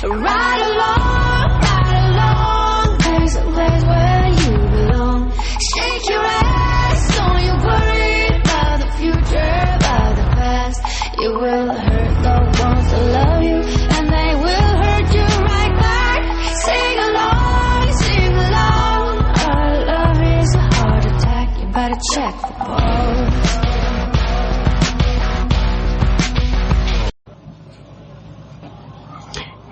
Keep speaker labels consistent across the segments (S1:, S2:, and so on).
S1: Ride along, there's a place where you belong. Shake your ass, don't you worry about the future, about the past. You will hurt loved ones that love you, and they will hurt you right back. Sing along, our love is a heart attack. You better check the pulse.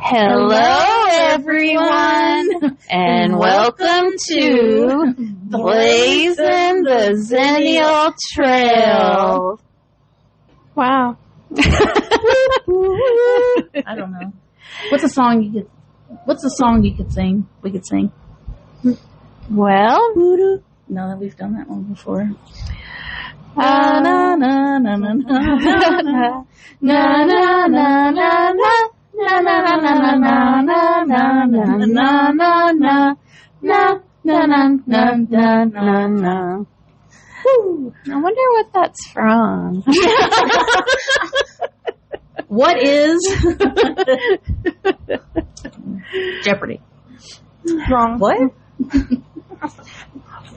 S2: Hello, everyone, and welcome to Blazing the Zennial Trail.
S3: Wow.
S4: I don't know. What's a song you could sing? We could sing.
S2: Well,
S4: No, we've done that one before. Na na na na na na na na na na. Na na na na na na na na na na na na.
S2: I wonder what that's from.
S4: What is Jeopardy?
S3: Wrong.
S4: What?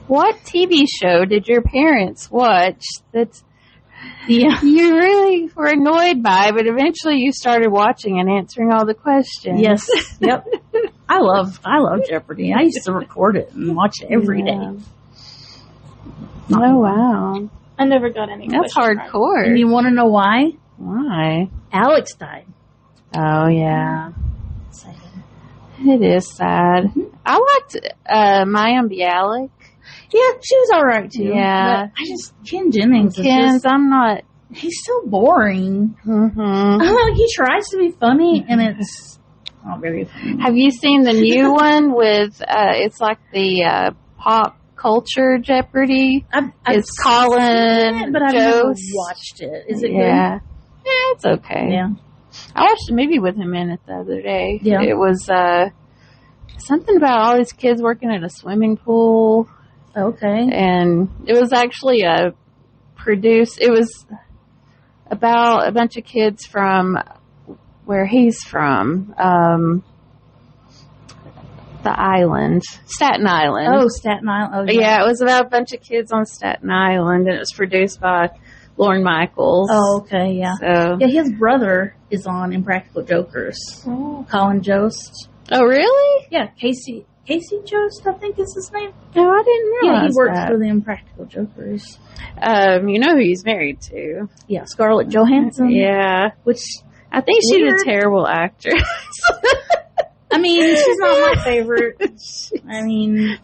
S2: What TV show did your parents watch that you really were annoyed by, but eventually you started watching and answering all the questions?
S4: Yes. Yep. I love Jeopardy. I used to record it and watch it every day.
S2: Oh, wow.
S3: I never got any.
S2: That's
S3: question
S2: hardcore.
S3: right.
S4: And you want to know why?
S2: Why?
S4: Alex died.
S2: Oh, yeah.
S4: Sad.
S2: It is sad. I liked Mayim Bialik.
S4: Yeah, she was all right too.
S2: Yeah.
S4: But Ken Jennings is
S2: Ken's, I'm not.
S4: he's so boring.
S2: Mm-hmm.
S4: I don't know, he tries to be funny and it's not very funny.
S2: Have you seen the new one with, it's like the pop culture Jeopardy? It's Colin
S4: it, but I've never
S2: Jost.
S4: watched it. Is it
S2: Yeah. Yeah, it's okay.
S4: good? Yeah.
S2: I watched a movie with him in it the other day.
S4: Yeah.
S2: It was something about all these kids working at a swimming pool.
S4: Okay.
S2: And it was actually it was about a bunch of kids from where he's from, the island, Staten Island.
S4: Oh, Staten Island. Oh,
S2: Yeah, it was about a bunch of kids on Staten Island, and it was produced by Lorne Michaels.
S4: Oh, okay, yeah.
S2: So.
S4: Yeah, his brother is on Impractical Jokers.
S3: Oh.
S4: Colin Jost.
S2: Oh, really?
S4: Yeah, Casey Jost, I think is his name.
S2: No, I didn't realize
S4: Yeah, he works
S2: that.
S4: for the Impractical Jokers.
S2: You know who he's married to?
S4: Yeah, Scarlett Johansson.
S2: Yeah.
S4: Which,
S2: I think she's
S4: Weird.
S2: a terrible actress.
S4: I mean, she's not my favorite. I mean,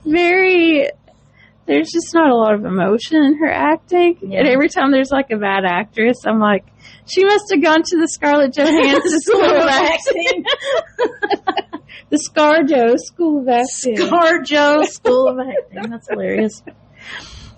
S2: there's just not a lot of emotion in her acting.
S4: Yeah.
S2: And every time there's like a bad actress, I'm like, she must have gone to the Scarlett Johansson School of Acting. The ScarJo School of Acting.
S4: ScarJo School of Acting. That's hilarious.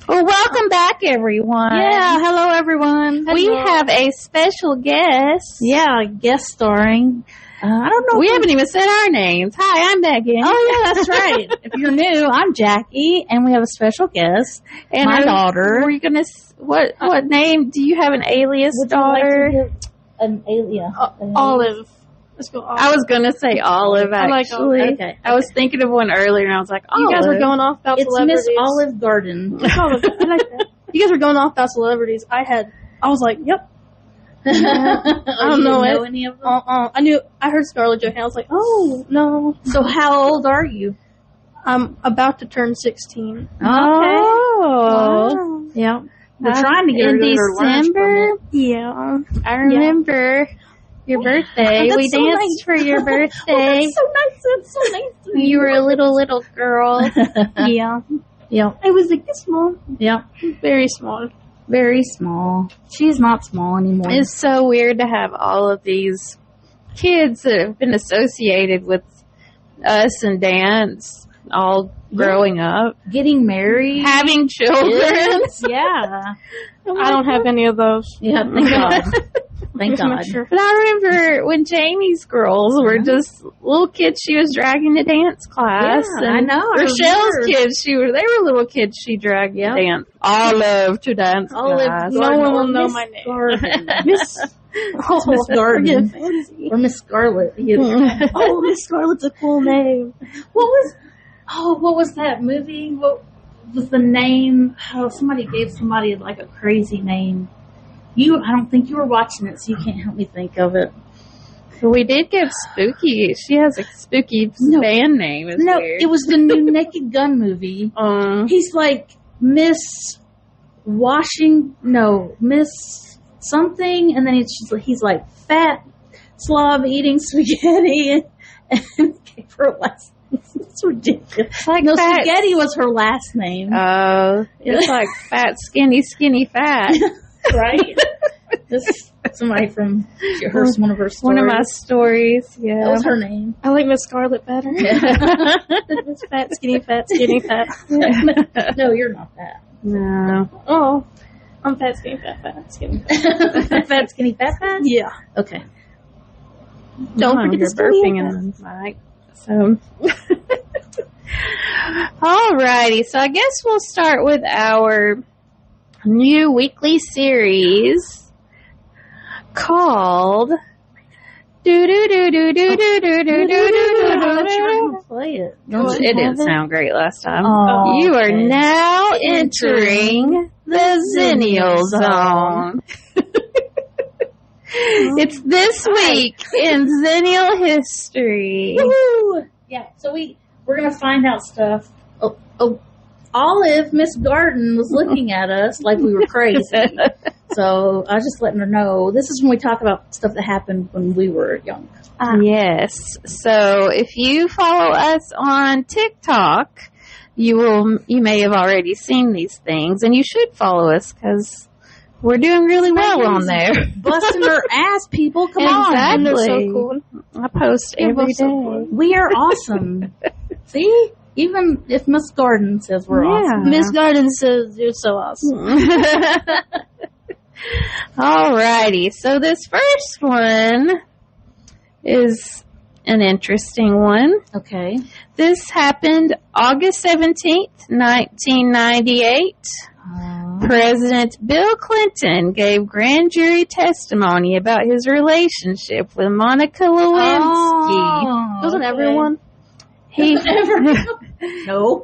S2: Well, welcome back, everyone.
S4: Yeah, hello, everyone.
S2: We have a special guest.
S4: Yeah, guest starring. I don't know.
S2: We haven't even said our names. Hi, I'm Megan.
S4: Oh, yeah, that's right. If you're new, I'm Jacqui, and we have a special guest,
S2: And
S4: my daughter.
S2: Were you gonna? What name? Do you have an alias
S4: Would
S2: daughter?
S4: you like to give an alias?
S3: Olive. Let's go Olive.
S2: I was gonna say Olive.
S3: I like
S2: Actually,
S3: Olive.
S4: Okay.
S2: I was thinking of one earlier, and I was like, Olive.
S3: You guys were going off about
S4: It's
S3: celebrities.
S4: Miss Olive Garden.
S3: Miss Olive. I like that. You guys were going off about celebrities. I was like, yep.
S4: I
S3: don't know it.
S4: any of them.
S3: I heard Scarlett Johansson. I was like, oh, no.
S4: So how old are you?
S3: I'm about to turn 16.
S2: Oh,
S4: Yeah. We're trying to get her
S2: in
S4: to go to her lunch
S2: December.
S3: Yeah.
S2: I remember your birthday.
S4: That's
S2: We
S4: so
S2: danced
S4: nice.
S2: for your birthday.
S4: That's so nice. That's so nice.
S2: You were a little girl.
S3: Yeah.
S4: Yeah.
S3: I was like this small.
S4: Yeah.
S3: Very small.
S4: Very small. She's not small anymore.
S2: It's so weird to have all of these kids that have been associated with us and dance all growing up,
S4: Getting married.
S2: having children.
S4: Yes. Yeah.
S3: I don't have any of those.
S4: Yeah, thank God. Thank
S3: Just make
S4: God.
S3: sure.
S2: But I remember when Jamie's girls were just little kids she was dragging to dance class.
S4: Yeah,
S2: and
S4: I know. I
S2: Rochelle's
S4: remember.
S2: kids, they were little kids she dragged to dance. Olive to dance
S4: Olive
S2: class.
S3: No one will know my name.
S4: Garden.
S3: Oh,
S4: Garden.
S3: fancy.
S4: Or Miss Scarlet.
S3: Oh, Miss Scarlet's a cool name.
S4: What was that movie? What was the name? Oh, somebody gave somebody like a crazy name. I don't think you were watching it, so you can't help me think of it.
S2: We did give Spooky. She has a spooky band name. Weird.
S4: It was the new Naked Gun movie. He's like Miss something, and then he's like fat slob eating spaghetti, and gave her a last name. It's ridiculous.
S2: Like
S4: Spaghetti was her last name.
S2: Oh, it's like fat, skinny, fat.
S4: Right? This somebody from one of her stories.
S2: One of my stories, yeah.
S4: That was her name.
S3: I like Miss Scarlet better. Miss Fat, skinny, fat.
S4: No, you're not that.
S2: No.
S3: Oh, I'm fat, skinny, fat, skinny, fat.
S4: Fat, skinny, fat?
S3: Yeah.
S4: Okay.
S3: Don't forget
S2: you're
S3: the skinny
S2: burping in the mic. So, alrighty. So I guess we'll start with our new weekly series called do do do do do do do do do do.
S4: Play it.
S2: It didn't sound great last time.
S4: Oh,
S2: You are
S4: okay.
S2: now entering the Zennial Zone. It's this week in Zennial history.
S4: Woo! Yeah, so we're gonna find out stuff. Olive, Miss Garden, was looking at us like we were crazy. So I was just letting her know. This is when we talk about stuff that happened when we were young.
S2: Yes. So if you follow us on TikTok, you may have already seen these things, and you should follow us because we're doing really well on there.
S4: Busting her ass, people. Come on.
S3: And they're
S2: Exactly.
S3: so cool.
S2: I post every day.
S3: so cool.
S4: We are awesome. See? Even if Miss Garden says we're awesome.
S3: Miss Garden says you're so awesome.
S2: Alrighty, so this first one is an interesting one.
S4: Okay.
S2: This happened August 17th, 1998. President Bill Clinton gave grand jury testimony about his relationship with Monica Lewinsky.
S3: Wasn't everyone?
S2: He
S4: No.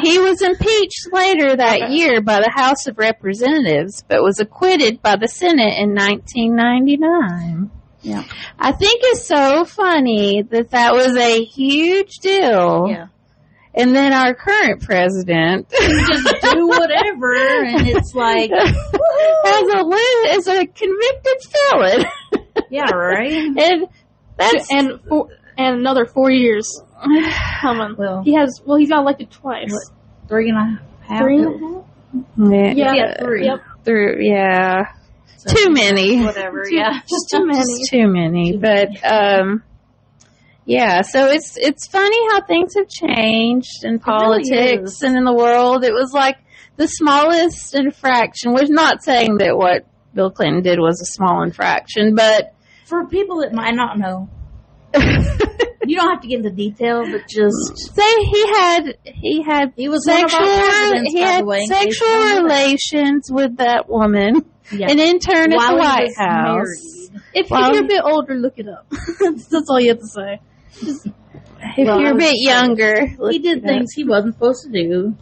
S2: He was impeached later that year by the House of Representatives, but was acquitted by the Senate in 1999.
S4: Yeah.
S2: I think it's so funny that was a huge deal.
S4: Yeah.
S2: And then our current president
S4: Just do whatever, and it's like,
S2: as a convicted felon.
S4: yeah, right?
S2: And that's
S3: And another 4 years coming.
S4: Well,
S3: He's got elected twice.
S4: 3.5.
S3: 3.5?
S4: Yeah, 3.
S3: Yep.
S4: So,
S2: too many.
S4: Whatever, yeah.
S3: Just too many.
S2: Just too many. But yeah, so it's funny how things have changed in politics and in the world. It was like the smallest infraction. We're not saying that what Bill Clinton did was a small infraction, but
S4: for people that might not know, you don't have to get into detail, but just
S2: say
S4: he was
S2: sexual
S4: one of our presidents,
S2: he
S4: by
S2: had
S4: the way,
S2: sexual relations with that woman,
S4: yeah.
S2: an intern at
S4: While
S2: the
S4: he
S2: White
S4: was
S2: House.
S4: married.
S3: If you're a bit older, look it up. That's all you have to say.
S2: If you're a bit younger,
S4: He did things he wasn't supposed to do.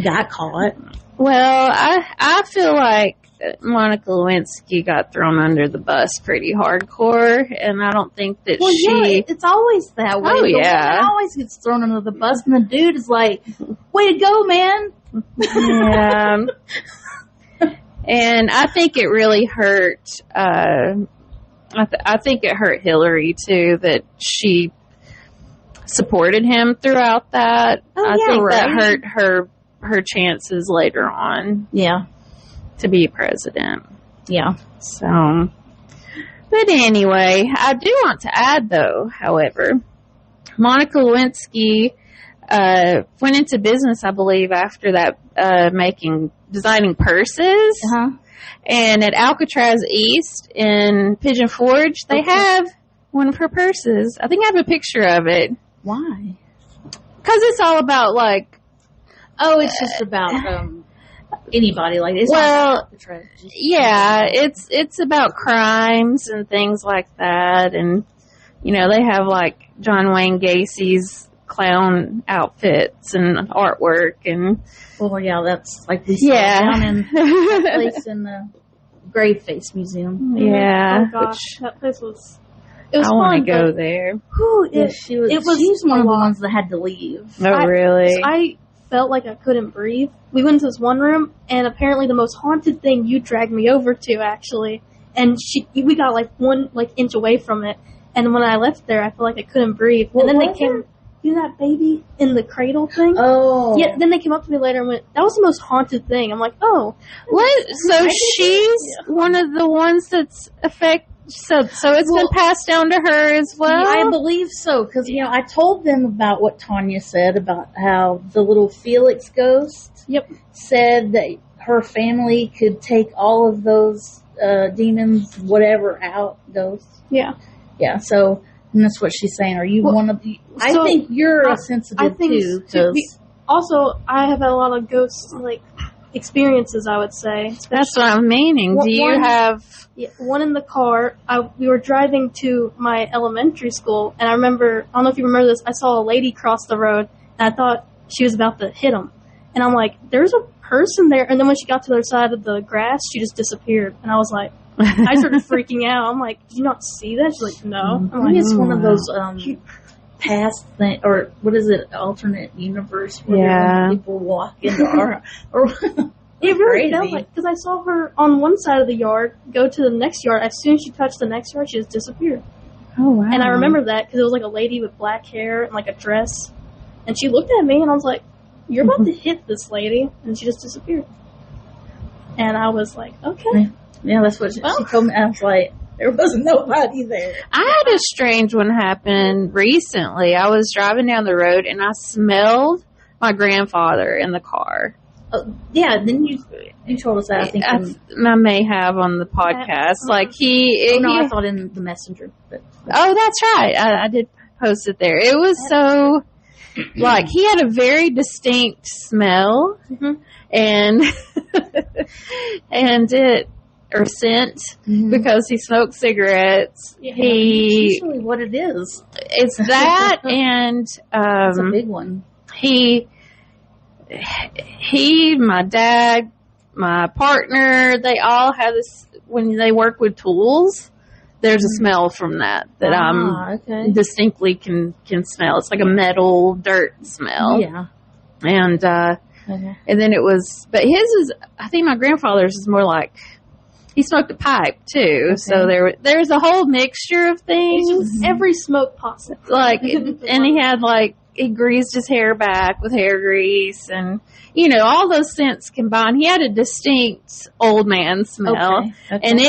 S4: Got caught.
S2: Well, I feel like Monica Lewinsky got thrown under the bus pretty hardcore, and I don't think that
S4: it's always that way.
S2: Oh,
S4: The
S2: yeah.
S4: woman always gets thrown under the bus, and the dude is like, way to go, man.
S2: Yeah. And I think it really hurt, I think it hurt Hillary, too, that she supported him throughout that. I think that hurt her chances later on.
S4: Yeah.
S2: To be president.
S4: Yeah.
S2: So, but anyway, I do want to add, though, however, Monica Lewinsky went into business, I believe, after that, designing purses.
S4: Uh-huh.
S2: And at Alcatraz East in Pigeon Forge, they have one of her purses. I think I have a picture of it.
S4: Why?
S2: Because it's all about, like...
S4: Oh, it's just about... anybody. Like, it's
S2: Well,
S4: not about the
S2: yeah, it's about crimes and things like that, and you know they have like John Wayne Gacy's clown outfits and artwork, and
S4: Well, yeah, that's like we saw down in that place in the Grave Face Museum.
S2: Yeah,
S3: Oh gosh, that place was. It was
S2: I
S3: fun.
S2: want to go there.
S3: Whew,
S4: Yeah, she's one of the ones that had to leave.
S2: Oh, really?
S3: I felt like I couldn't breathe. We went into this one room, and apparently the most haunted thing you dragged me over to, actually. And we got like one inch away from it. And when I left there, I felt like I couldn't breathe.
S4: What
S3: and then
S4: was
S3: they came, you know that baby in the cradle thing?
S4: Oh.
S3: Yeah, then they came up to me later and went, that was the most haunted thing. I'm like, oh.
S2: What? So she's one of the ones that's So it's been passed down to her as well?
S4: I believe so, because, I told them about what Tanya said about how the little Felix ghost said that her family could take all of those demons, whatever, out, ghosts.
S3: Yeah.
S4: Yeah, so and that's what she's saying. Are you one of the... I think you're sensitive, too.
S3: Also, I have had a lot of ghost, experiences, I would say.
S2: That's what I'm meaning. Do you have...
S3: Yeah, one in the car. We were driving to my elementary school, and I don't know if you remember this, I saw a lady cross the road, and I thought she was about to hit him. And I'm like, there's a person there. And then when she got to the other side of the grass, she just disappeared. And I was like, I started freaking out. I'm like, did you not see that? She's like, no. I'm like,
S4: it's one of those past thing, or what is it, alternate universe where people walk into our...
S3: It really felt like, because I saw her on one side of the yard go to the next yard. As soon as she touched the next yard, she just disappeared.
S2: Oh, wow.
S3: And I remember that because it was like a lady with black hair and a dress. And she looked at me and I was like, you're about to hit this lady. And she just disappeared. And I was like, okay.
S4: Yeah, that's what she told me. I was like, there was nobody there.
S2: I had a strange one happen recently. I was driving down the road and I smelled my grandfather in the car.
S4: Yeah, then you told us that. I think
S2: I may have on the podcast. I
S4: thought in the messenger. But.
S2: Oh, that's right. I did post it there. It was so he had a very distinct smell, and or scent because he smoked cigarettes.
S4: Yeah, that's usually what it is.
S2: It's that, and
S4: it's a big one.
S2: He, my dad, my partner, they all have this, when they work with tools, there's a smell from that I distinctly can smell. It's like a metal, dirt smell.
S4: Yeah.
S2: And then it was, but his is, I think my grandfather's is more like, he smoked a pipe too. Okay. So there's a whole mixture of things.
S3: Every smoke possible.
S2: And he had he greased his hair back with hair grease and, all those scents combined. He had a distinct old man smell. Okay. And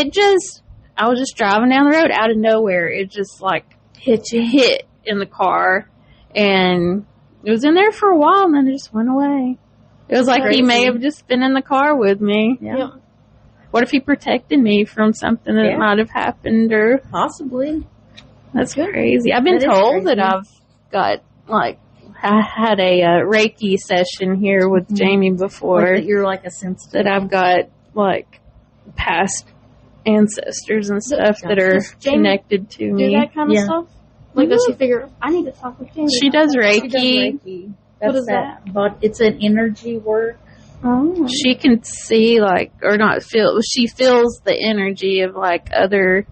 S2: I was just driving down the road out of nowhere. It just hit in the car and it was in there for a while and then it just went away. It was like he may have just been in the car with me.
S4: Yeah.
S2: What if he protected me from something that might have happened or
S4: possibly?
S2: That's crazy. I've been told that I've got I had a Reiki session here with Jamie before.
S4: That you're a sensitive.
S2: That I've got past ancestors and stuff that are connected to me.
S3: Do that kind of stuff? Does she figure, I need to talk with Jamie?
S2: She does Reiki.
S4: What is that? But it's an energy work.
S3: Oh.
S2: She can see or not feel. She feels the energy of other.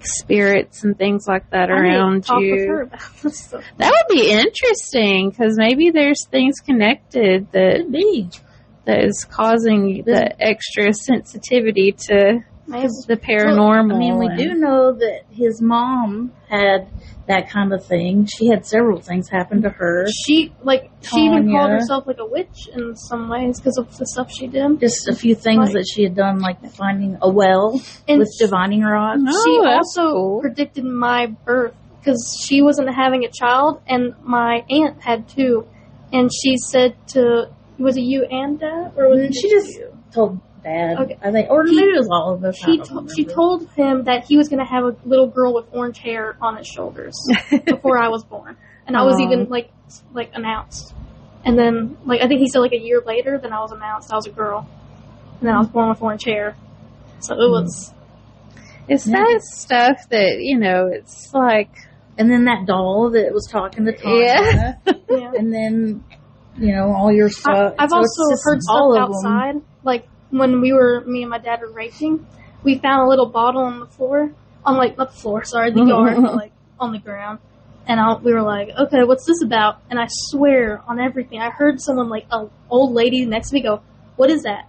S2: Spirits and things like that around
S3: talk
S2: you.
S3: With her about this stuff.
S2: That would be interesting because maybe there's things connected that is causing the extra sensitivity to the paranormal.
S4: Well, we do know that his mom had that kind of thing. She had several things happen to her.
S3: She even called herself a witch in some ways because of the stuff she did.
S4: Just a few things that she had done, finding a well with divining rods.
S3: She also predicted my birth because she wasn't having a child, and my aunt had two. And she said was it you and Dad, or was it
S4: she just told Dad? Okay. I think, or maybe it was all of us.
S3: She told him that he was going to have a little girl with orange hair on his shoulders before I was born, and I was even announced. And then, like, I think he said, like, a year later, then I was announced I was a girl. And then I was born with one chair. So it was...
S2: It's that stuff that, you know, it's like...
S4: And then that doll that was talking to Tanya.
S3: Yeah.
S4: And then, you know, all your stuff.
S3: I've also heard stuff outside. Like, when me and my dad were raking, we found a little bottle on the floor. Not the floor, sorry, the yard, but, like, on the ground. And we were like, okay, what's this about? And I swear on everything, I heard someone, like, an old lady next to me go, what is that?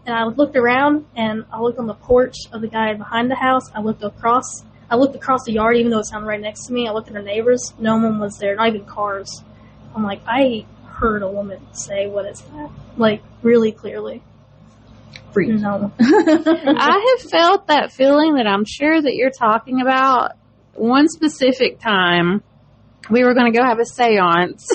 S3: And I looked around, and I looked on the porch of the guy behind the house. I looked across the yard, even though it sounded right next to me. I looked at our neighbors. No one was there, not even cars. I'm like, I heard a woman say, what is that? Like, really clearly.
S4: Freak.
S3: No.
S2: I have felt that feeling that I'm sure that you're talking about. One specific time, we were going to go have a seance.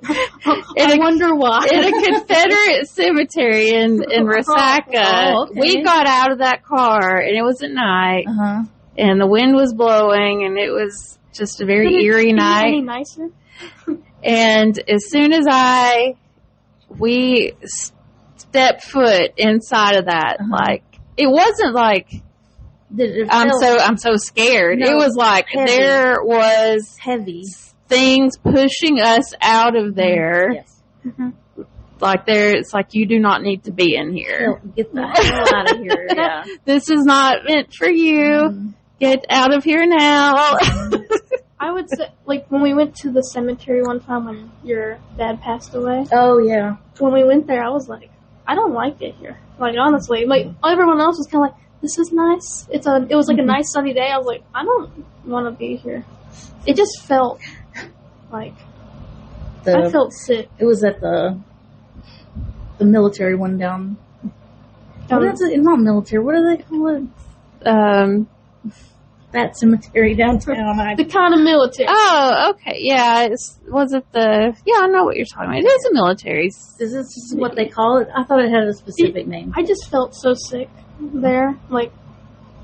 S3: I wonder why.
S2: In a Confederate cemetery in Resaca.
S3: Oh, okay.
S2: We got out of that car, and it was at night, and the wind was blowing, and it was just a very eerie night.
S3: Any nicer?
S2: And as soon as we stepped foot inside of that, like, it wasn't like, I'm so scared.
S4: No,
S2: it was like
S4: heavy.
S2: there was
S4: Heavy.
S2: things pushing us out of there.
S4: Yes.
S2: Like it's like, you do not need to be in here.
S4: Get the hell out of here. Yeah.
S2: This is not meant for you. Get out of here now.
S3: I would say, like, when we went to the cemetery one time when your dad passed away,
S4: Oh, yeah.
S3: when we went there, I was like, I don't like it here. Like, honestly, like, everyone else was kind of like, this is nice. It was like a nice sunny day. I was like, I don't want to be here. It just felt like, I felt sick.
S4: It was at the military one down. What is it? It's not military. What do they call it? That cemetery downtown.
S3: The kind of military.
S2: Oh, okay. Yeah. I know what you're talking about. It is a military.
S4: Is this what they call it? I thought it had a specific name.
S3: I just felt so sick there. Like,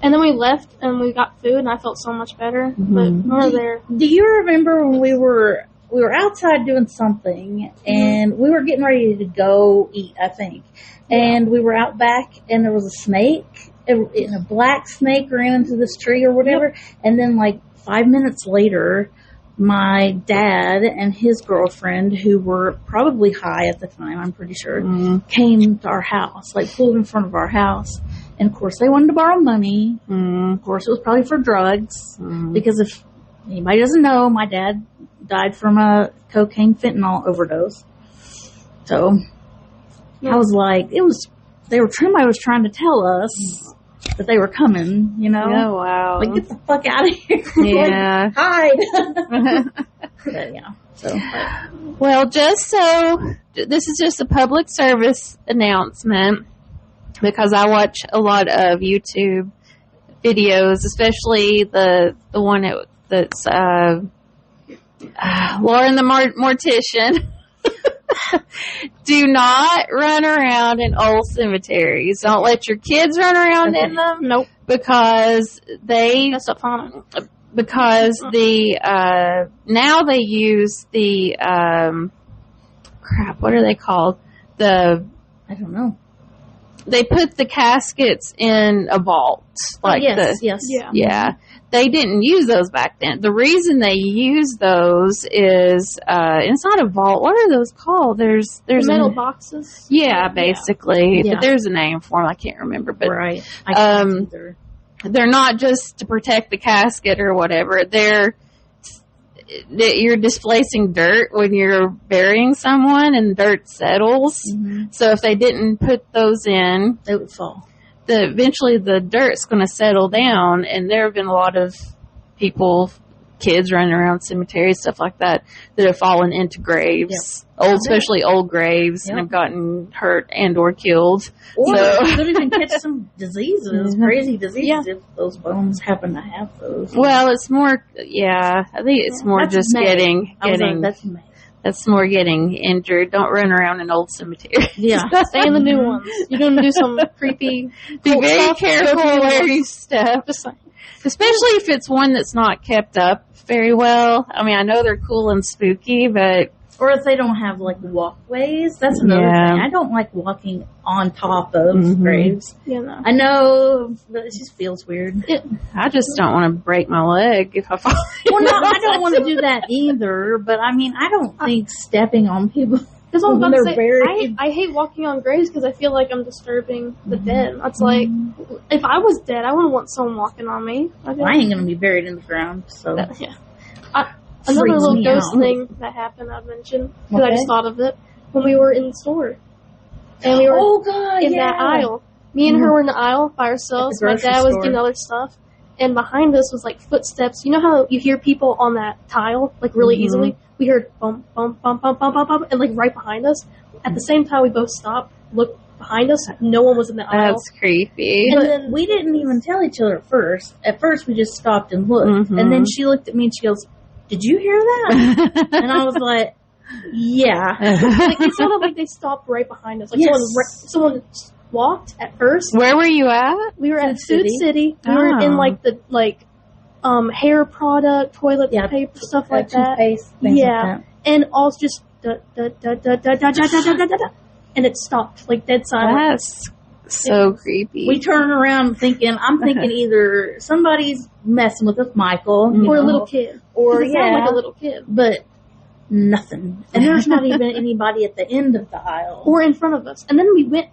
S3: and then we left and we got food and I felt so much better. But we were there.
S4: Do you remember when we were outside doing something and we were getting ready to go eat, I think. And we were out back and there was a snake. And a black snake ran into this tree or whatever. Yep. And then, like, 5 minutes later, my dad and his girlfriend, who were probably high at the time, I'm pretty sure, came to our house, like, pulled in front of our house. And, of course, they wanted to borrow money. Of course, it was probably for drugs. Because if anybody doesn't know, my dad died from a cocaine fentanyl overdose. So, I was like, somebody was trying to tell us that they were coming, you know?
S2: Oh, wow.
S4: Like, get the fuck out of here.
S2: Yeah.
S4: Like, hide. But, yeah. So,
S2: well, this is just a public service announcement because I watch a lot of YouTube videos, especially the one that's Lauren the Mortician. Do not run around in old cemeteries. Don't let your kids run around in them.
S3: Nope.
S2: Because
S3: that's up on it.
S2: Because now they use the what are they called?
S4: I don't know.
S2: They put the caskets in a vault. Like
S4: yes.
S2: Yeah. They didn't use those back then. The reason they use those is it's not a vault. What are those called? There's
S3: the metal boxes.
S2: Yeah, basically.
S4: Yeah.
S2: But there's a name for them. I can't remember. But
S4: right. I can't either.
S2: They're not just to protect the casket or whatever. You're displacing dirt when you're burying someone, and dirt settles. So if they didn't put those in,
S4: they would fall.
S2: Eventually the dirt's going to settle down, and there have been a lot of kids running around cemeteries, stuff like that have fallen into graves, especially old graves, and have gotten hurt and or killed.
S4: Or could even catch some diseases, crazy diseases, if those bones happen to have those.
S2: Well, it's more, I think it's more
S4: that's
S2: just getting. That's more getting injured. Don't run around in old cemeteries.
S3: Yeah. Stay in the new ones. You're going to do some creepy.
S2: Be very careful where you step. Especially if it's one that's not kept up very well. I mean, I know they're cool and spooky, but
S4: Or if they don't have, like, walkways. That's another thing. I don't like walking on top of graves.
S3: Yeah, no.
S4: I know, but it just feels weird.
S2: I just don't want to break my leg if I fall.
S4: Well, no, I don't want to do that either. But, I mean, I don't think stepping on people...
S3: Because I was about to say, I hate walking on graves because I feel like I'm disturbing the dead. That's like, if I was dead, I wouldn't want someone walking on me.
S4: I ain't going to be buried in the ground, so...
S3: Yeah. Another little ghost thing that happened I'd mention, because I just thought of it, when we were in the store. And we were in that aisle. Me and her were in the aisle by ourselves. My dad was getting other stuff. And behind us was like footsteps. You know how you hear people on that tile, like really easily? We heard bump, bump, bump, bump, bump, bump, bump, and like right behind us. At the same time, we both stopped, looked behind us. No one was in the aisle.
S2: That's creepy.
S4: And then we didn't even tell each other at first. At first, we just stopped and looked. And then she looked at me and she goes, "Did you hear that?" And I was like, "Yeah."
S3: Like it sounded like they stopped right behind us. Like someone walked at first.
S2: Where were you at?
S3: We were at Food City. We were in like the hair product, toilet paper, stuff like that.
S4: Toothpaste, things like that.
S3: And all just and it stopped like dead silent.
S2: That's so creepy.
S4: We turn around I'm thinking either somebody's messing with Michael,
S3: or a little kid,
S4: or
S3: it sounded like a little kid,
S4: but nothing. And there's not even anybody at the end of the aisle
S3: or in front of us. And then we went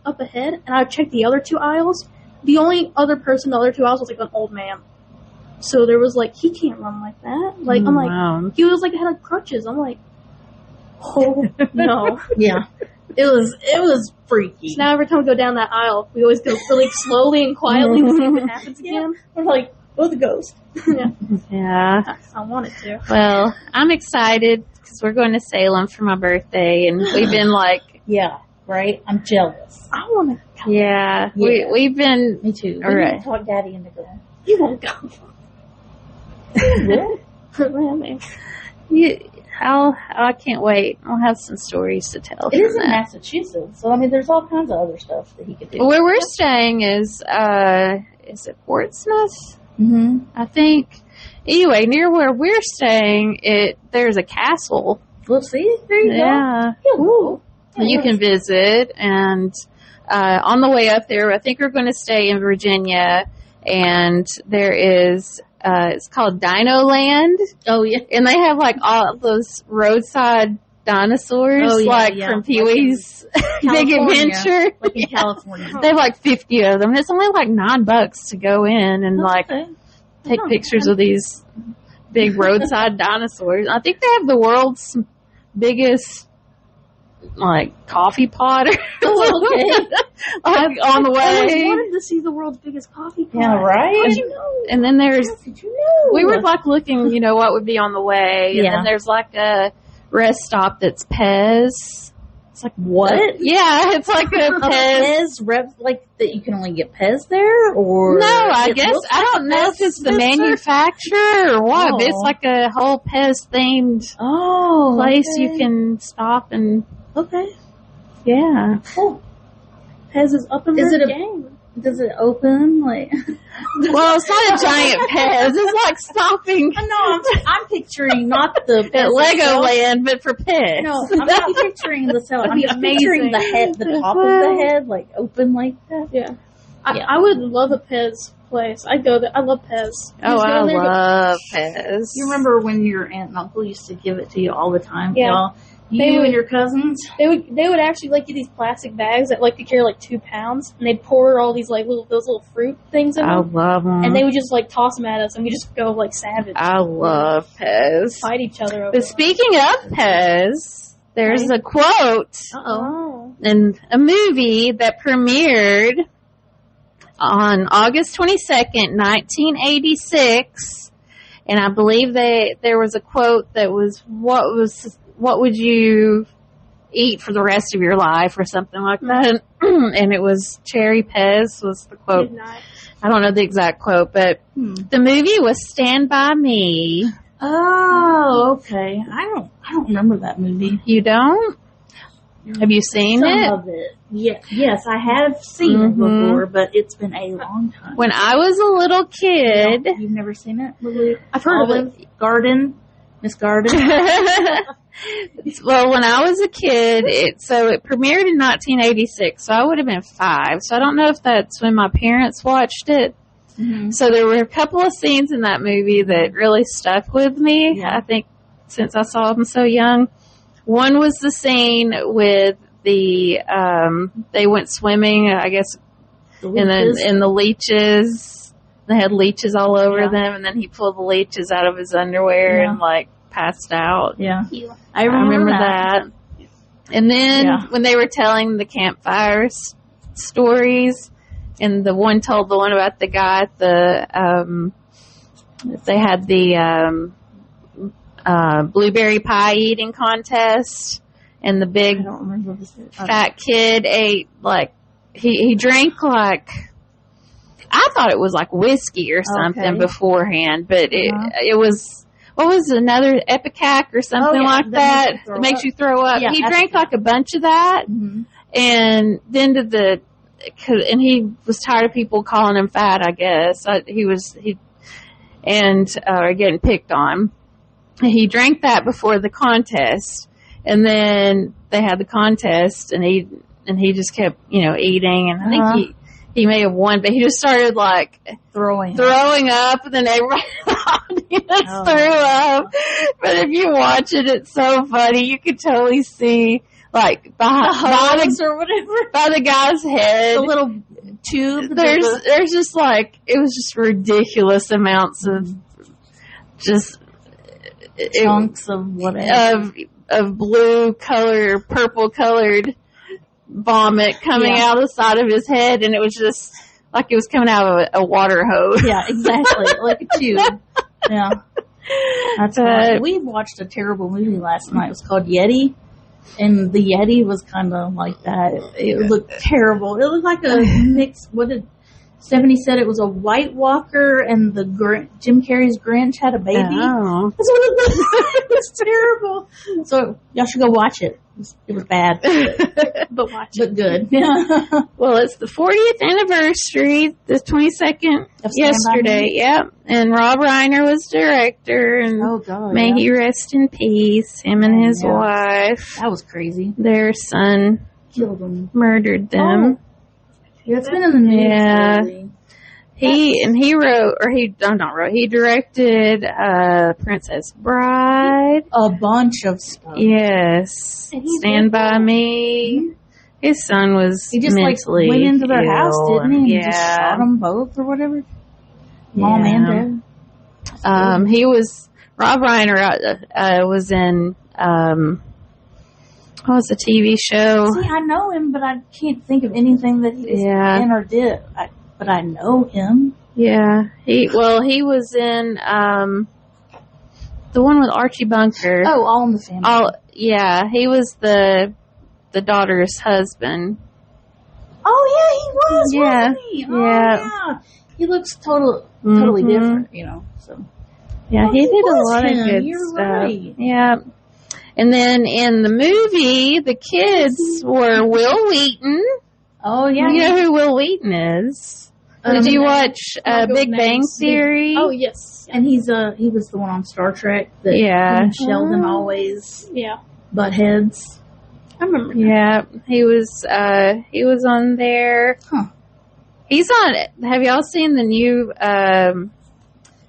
S3: up ahead, and I checked the other two aisles. The only other person in the other two aisles was like an old man. So there was like, he can't run like that. Like I'm like, he was like had like crutches. I'm like, oh no,
S4: yeah. It was freaky.
S3: So now every time we go down that aisle, we always go really slowly and quietly to see if it happens again.
S4: We're like, oh, the ghost.
S2: Yeah.
S3: I wanted to.
S2: Well, I'm excited because we're going to Salem for my birthday, and we've been like...
S4: Yeah, right? I'm jealous.
S3: I want to go.
S2: Yeah. We've been...
S4: Me too.
S2: All right.
S4: Talk Daddy into going.
S3: You won't go.
S2: I can't wait. I'll have some stories to tell.
S4: It is in Massachusetts, so I mean, there's all kinds of other stuff that he could do.
S2: Where we're staying is it Portsmouth? I think. Anyway, near where we're staying, there's a castle.
S4: Well, see, there you go.
S2: You can visit, and on the way up there, I think we're going to stay in Virginia, and there is. It's called Dino Land.
S4: Oh, yeah.
S2: And they have, like, all those roadside dinosaurs, from Pee-wee's Big Adventure.
S4: Like in California.
S2: They have, like, 50 of them. It's only, like, $9 to go in and, take pictures of these big roadside dinosaurs. I think they have the world's biggest, coffee pot. On the way.
S3: I always wanted to see the world's biggest coffee pot.
S4: Yeah, right?
S3: How'd you know?
S2: And then there's...
S3: How did you know?
S2: We were, looking, what would be on the way. And then there's, a rest stop that's Pez.
S4: It's like, what?
S2: Yeah, it's like a Pez.
S4: That you can only get Pez there? Or
S2: no, I guess. I don't know if it's the manufacturer or what, but it's like a whole Pez-themed place you can stop and...
S3: Okay.
S2: Yeah.
S3: Cool. Pez is up in the game.
S4: Does it open?
S2: Well, it's not a giant Pez. It's like stopping.
S4: No, I'm picturing not the
S2: at Legoland, but for Pez.
S4: No, I'm not picturing the cell. I'm picturing the top of the head, open like that.
S3: Yeah. I would love a Pez place. I'd go there. I love Pez.
S2: Oh, I love Pez.
S4: You remember when your aunt and uncle used to give it to you all the time?
S3: Yeah.
S4: Y'all? You and your cousins?
S3: They would actually get these plastic bags that could carry 2 pounds, and they'd pour all these those little fruit things in them.
S2: I love them.
S3: And they would just toss them at us, and we just go savage.
S2: I love Pez.
S3: Fight each other over.
S2: But speaking of Pez, there's a quote in a movie that premiered on August 22nd, 1986, and I believe there was a quote that was what would you eat for the rest of your life or something like that? And it was Cherry Pez was the quote. I don't know the exact quote, but the movie was Stand By Me.
S4: Oh, okay. I don't remember that movie.
S2: You don't? Have you seen
S4: Some
S2: it?
S4: of it. Yeah, yes, I have seen it before, but it's been a long time.
S2: When I was a little kid.
S4: You've never seen it?
S3: I've heard of it.
S4: Garden. Miss Garden.
S2: Well, when I was a kid, it premiered in 1986, so I would have been 5. So I don't know if that's when my parents watched it.
S4: Mm-hmm.
S2: So there were a couple of scenes in that movie that really stuck with me.
S4: Yeah.
S2: I think since I saw them so young. One was the scene with the they went swimming, I guess, in the leeches. They had leeches all over them, and then he pulled the leeches out of his underwear and like passed out.
S4: Yeah,
S2: I remember that. And then when they were telling the campfire stories, and the one told the one about the guy at the they had the blueberry pie eating contest, and the big fat kid ate like he drank like, I thought it was like whiskey or something beforehand, but it was, what was it, another Epicac or something like that makes you throw up. He drank like a bunch of that, and then and he was tired of people calling him fat, I guess. Or getting picked on. He drank that before the contest, and then they had the contest, and he just kept, eating, and I think he may have won, but he just started like throwing up, and then everybody threw up. But if you watch it, it's so funny. You could totally see like by the guy's head,
S4: the little tube.
S2: There's just like, it was just ridiculous amounts of just
S4: chunks of whatever
S2: of blue color, purple colored vomit coming out of the side of his head, and it was just like it was coming out of a water hose.
S4: Yeah, exactly, like a tube. Yeah, that's right. We watched a terrible movie last night. It was called Yeti, and the Yeti was kind of like that. It looked terrible. It looked like a mix. What did Stephanie said? It was a White Walker and the Jim Carrey's Grinch had a baby.
S2: Oh.
S4: That's what it looked like. It was terrible. So y'all should go watch it. It was bad,
S3: but watch it.
S4: But good.
S2: Well, it's the 40th anniversary, the 22nd yesterday. Yep, and Rob Reiner was director, and may he rest in peace. Him and his wife.
S4: That was crazy.
S2: Their son
S4: killed them,
S2: murdered them.
S4: Yeah, it's been in the news.
S2: Yeah.
S4: Lately.
S2: He directed Princess Bride.
S4: A bunch of stuff.
S2: Yes. Stand By Me. His son was
S4: He just
S2: mentally
S4: went into their house, didn't he? And
S2: Yeah.
S4: just shot them both or whatever. Mom and dad.
S2: Rob Reiner was in, what was the TV show?
S4: See, I know him, but I can't think of anything that he was in or did. But I know him.
S2: Yeah. He was in, the one with Archie Bunker.
S4: Oh, All in the Family.
S2: He was the daughter's husband.
S4: Oh, yeah, he was, wasn't he? Oh,
S2: yeah.
S4: He looks totally different, so.
S2: Yeah, he did a lot of good
S4: You're
S2: stuff.
S4: Right.
S2: Yeah. And then in the movie, the kids were Will Wheaton.
S4: Oh, yeah.
S2: You know who Will Wheaton is? Did you watch Big Bang Theory?
S3: Oh, yes.
S4: And he was the one on Star Trek that he and Sheldon always butt heads.
S3: I remember.
S2: Yeah, he was on there.
S4: Huh.
S2: He's on. Have y'all seen the new?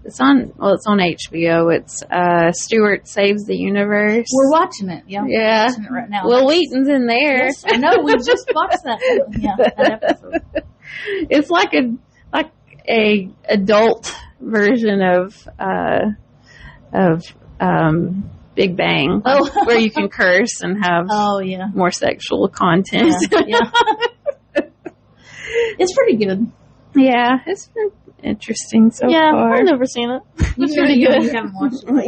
S2: It's on HBO. It's Stewart Saves the Universe.
S4: We're watching it. Yeah.
S2: Yeah.
S4: We're watching it right now.
S2: Will Wheaton's in there.
S4: Yes, I know. We just watched that. That episode.
S2: It's like a adult version of Big Bang, where you can curse and have more sexual content.
S4: Yeah. It's pretty good.
S2: Yeah, it's been interesting so far.
S3: I've never seen it.
S4: It's pretty good. You haven't watched it, but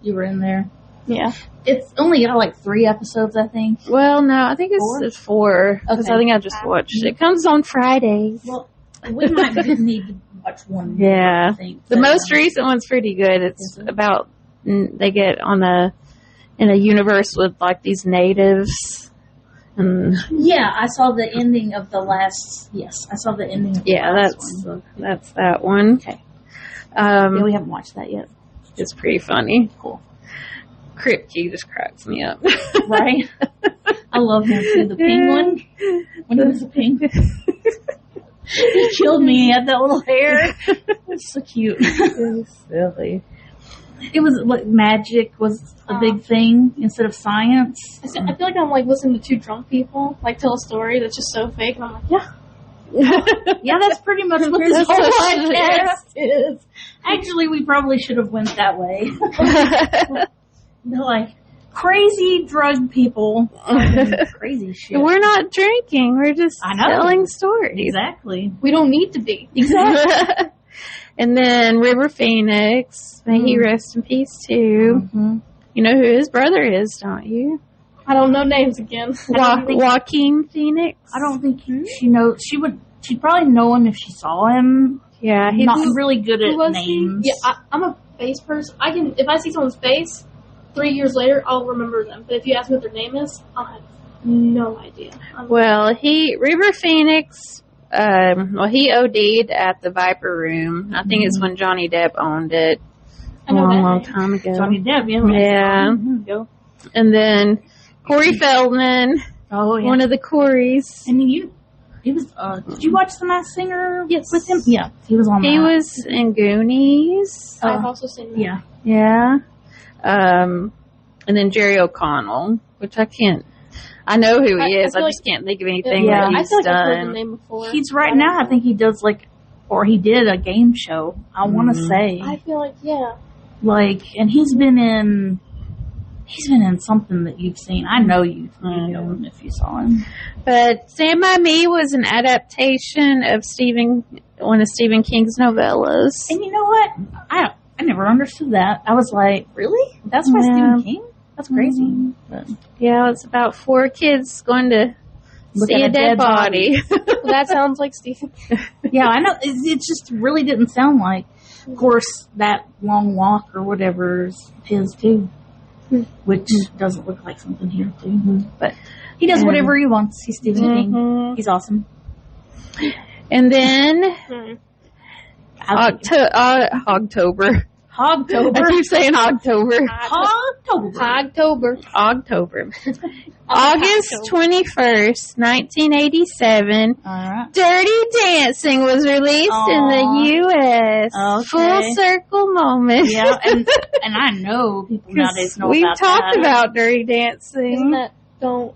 S4: you were in there.
S3: Yeah.
S4: It's only got like 3 episodes, I think.
S2: Well, no, I think it's 4. Because I think I just watched it. It comes on Fridays.
S4: Well, we might need to watch one more,
S2: yeah.
S4: I think.
S2: The most recent one's pretty good. It's about, they get in a universe with like these natives.
S4: Yeah, I saw the ending of the last. Yes, I saw the ending of the last one.
S2: That's that one.
S4: Okay. Yeah, we haven't watched that yet.
S2: It's pretty funny.
S4: Cool.
S2: Kripke just cracks me up.
S4: Right? I love him too. The penguin. When he was a penguin. He killed me. He had that little hair. It's so cute.
S2: It's silly.
S4: It was like magic was a big thing instead of science.
S3: I feel like I'm like listening to two drunk people like tell a story that's just so fake, and I'm like, yeah.
S4: Yeah, that's pretty much what this whole podcast is. Actually, we probably should have went that way. They're like crazy drug people, crazy shit.
S2: We're not drinking. We're just telling stories.
S4: Exactly.
S3: We don't need to be.
S4: Exactly.
S2: And then River Phoenix, may he rest in peace too.
S4: Mm-hmm.
S2: You know who his brother is, don't you?
S3: I don't know names again.
S2: Joaquin Phoenix.
S4: I don't think she knows. She'd probably know him if she saw him.
S2: Yeah,
S4: He's not really good at names.
S3: Yeah, I'm a face person. If I see someone's face, 3 years later, I'll remember them. But if you ask me what their name is, I'll have no idea.
S2: Well, River Phoenix, he OD'd at the Viper Room. I think it's when Johnny Depp owned it a long time ago.
S4: Johnny Depp,
S2: yeah. And then Corey Feldman, one of the Coreys.
S4: And he was, did you watch The Masked Singer with him? Yeah, he was on that.
S2: He was in Goonies.
S3: I've also seen that.
S4: Yeah.
S2: Yeah. And then Jerry O'Connell, which I know who he is. I just can't think of anything that he's
S3: I feel like
S2: done.
S3: I've heard the name before.
S4: He's right now, I think he does he did a game show, I want to say.
S3: I feel like,
S4: and he's been in something that you've seen. I know you know him if you saw him.
S2: But Stand By Me was an adaptation of one of Stephen King's novellas.
S4: And you know what? I never understood that. I was like, really? That's by Stephen King? That's crazy. But,
S2: yeah, it's about 4 kids going to see a dead body.
S3: Well, that sounds like Stephen.
S4: Yeah, I know. It just really didn't sound like. Of course, that long walk or whatever is his too, which doesn't look like something here too. But he does whatever he wants. He's Stephen King. He's awesome.
S2: And then Hogtober.
S4: Hogtober.
S2: I keep saying October.
S3: Hogtober.
S2: August 21st, 1987. Dirty Dancing was released in the U.S.
S4: Okay.
S2: Full circle moment.
S4: Yeah, and I know people nowadays know
S2: we've
S4: about
S2: talked
S4: that.
S2: about Dirty Dancing.
S3: Isn't that
S2: Don't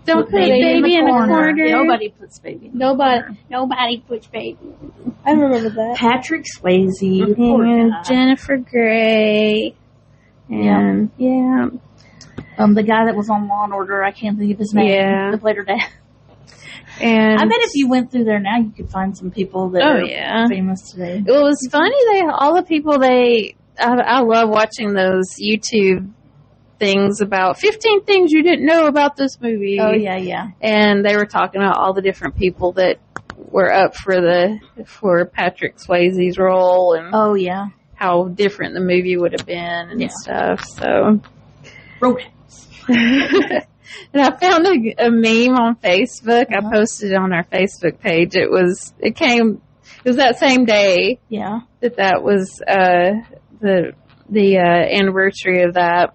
S2: put baby in the corner.
S4: Nobody puts baby in the corner.
S3: Nobody puts baby. I remember that.
S4: Patrick Swayze.
S2: And Jennifer Grey. And,
S4: the guy that was on Law and Order, I can't think of his name.
S2: Yeah.
S4: That played her dad.
S2: And
S4: I bet if you went through there now, you could find some people that are famous today.
S2: It was funny. All the people I love watching those YouTube things about 15 things you didn't know about this movie.
S4: Oh, yeah.
S2: And they were talking about all the different people that were up for Patrick Swayze's role and how different the movie would have been and stuff. So
S4: Roadhouse.
S2: And I found a meme on Facebook. I posted it on our Facebook page. It was that same day.
S4: Yeah.
S2: That was the anniversary of that.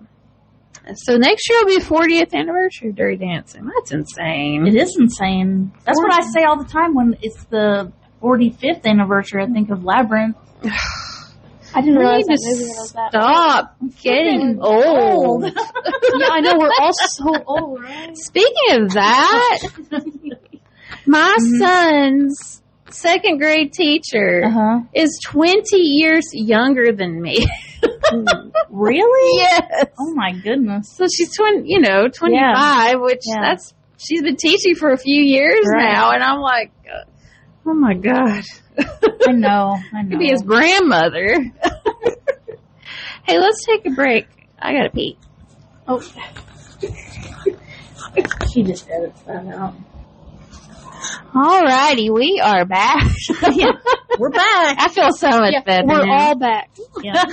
S2: So next year will be the 40th anniversary of Dirty Dancing. That's insane.
S4: It is insane. That's what I say all the time when it's the 45th anniversary, I think, of Labyrinth.
S3: I didn't realize that movie was that.
S2: Stop getting old.
S3: Yeah, I know. We're all so old, right?
S2: Speaking of that, my son's second grade teacher is 20 years younger than me.
S4: Really?
S2: Yes.
S4: Oh my goodness.
S2: So she's 25, which she's been teaching for a few years now, and I'm like, oh my God.
S4: I know.
S2: Could be his grandmother. Hey, let's take a break. I gotta pee.
S3: Oh.
S4: She just edits that out.
S2: Alrighty, we are back.
S4: We're back.
S2: I feel so much better
S3: We're
S2: now.
S3: all back.
S4: Yeah.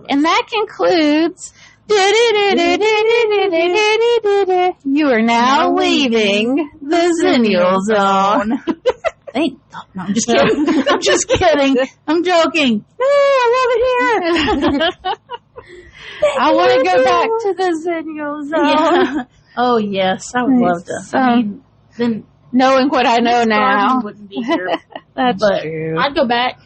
S2: And that concludes. You are now leaving the Zennial Zone.
S4: Thank God. No, I'm just kidding. I'm just kidding. I'm joking. No, I love it here.
S2: I want to go back to the Zennial Zone.
S4: Yeah. Oh, yes. I would love to. I mean, then
S2: knowing what I know now.
S4: Garden wouldn't be here.
S2: That's
S4: But-
S2: true.
S3: I'd go back.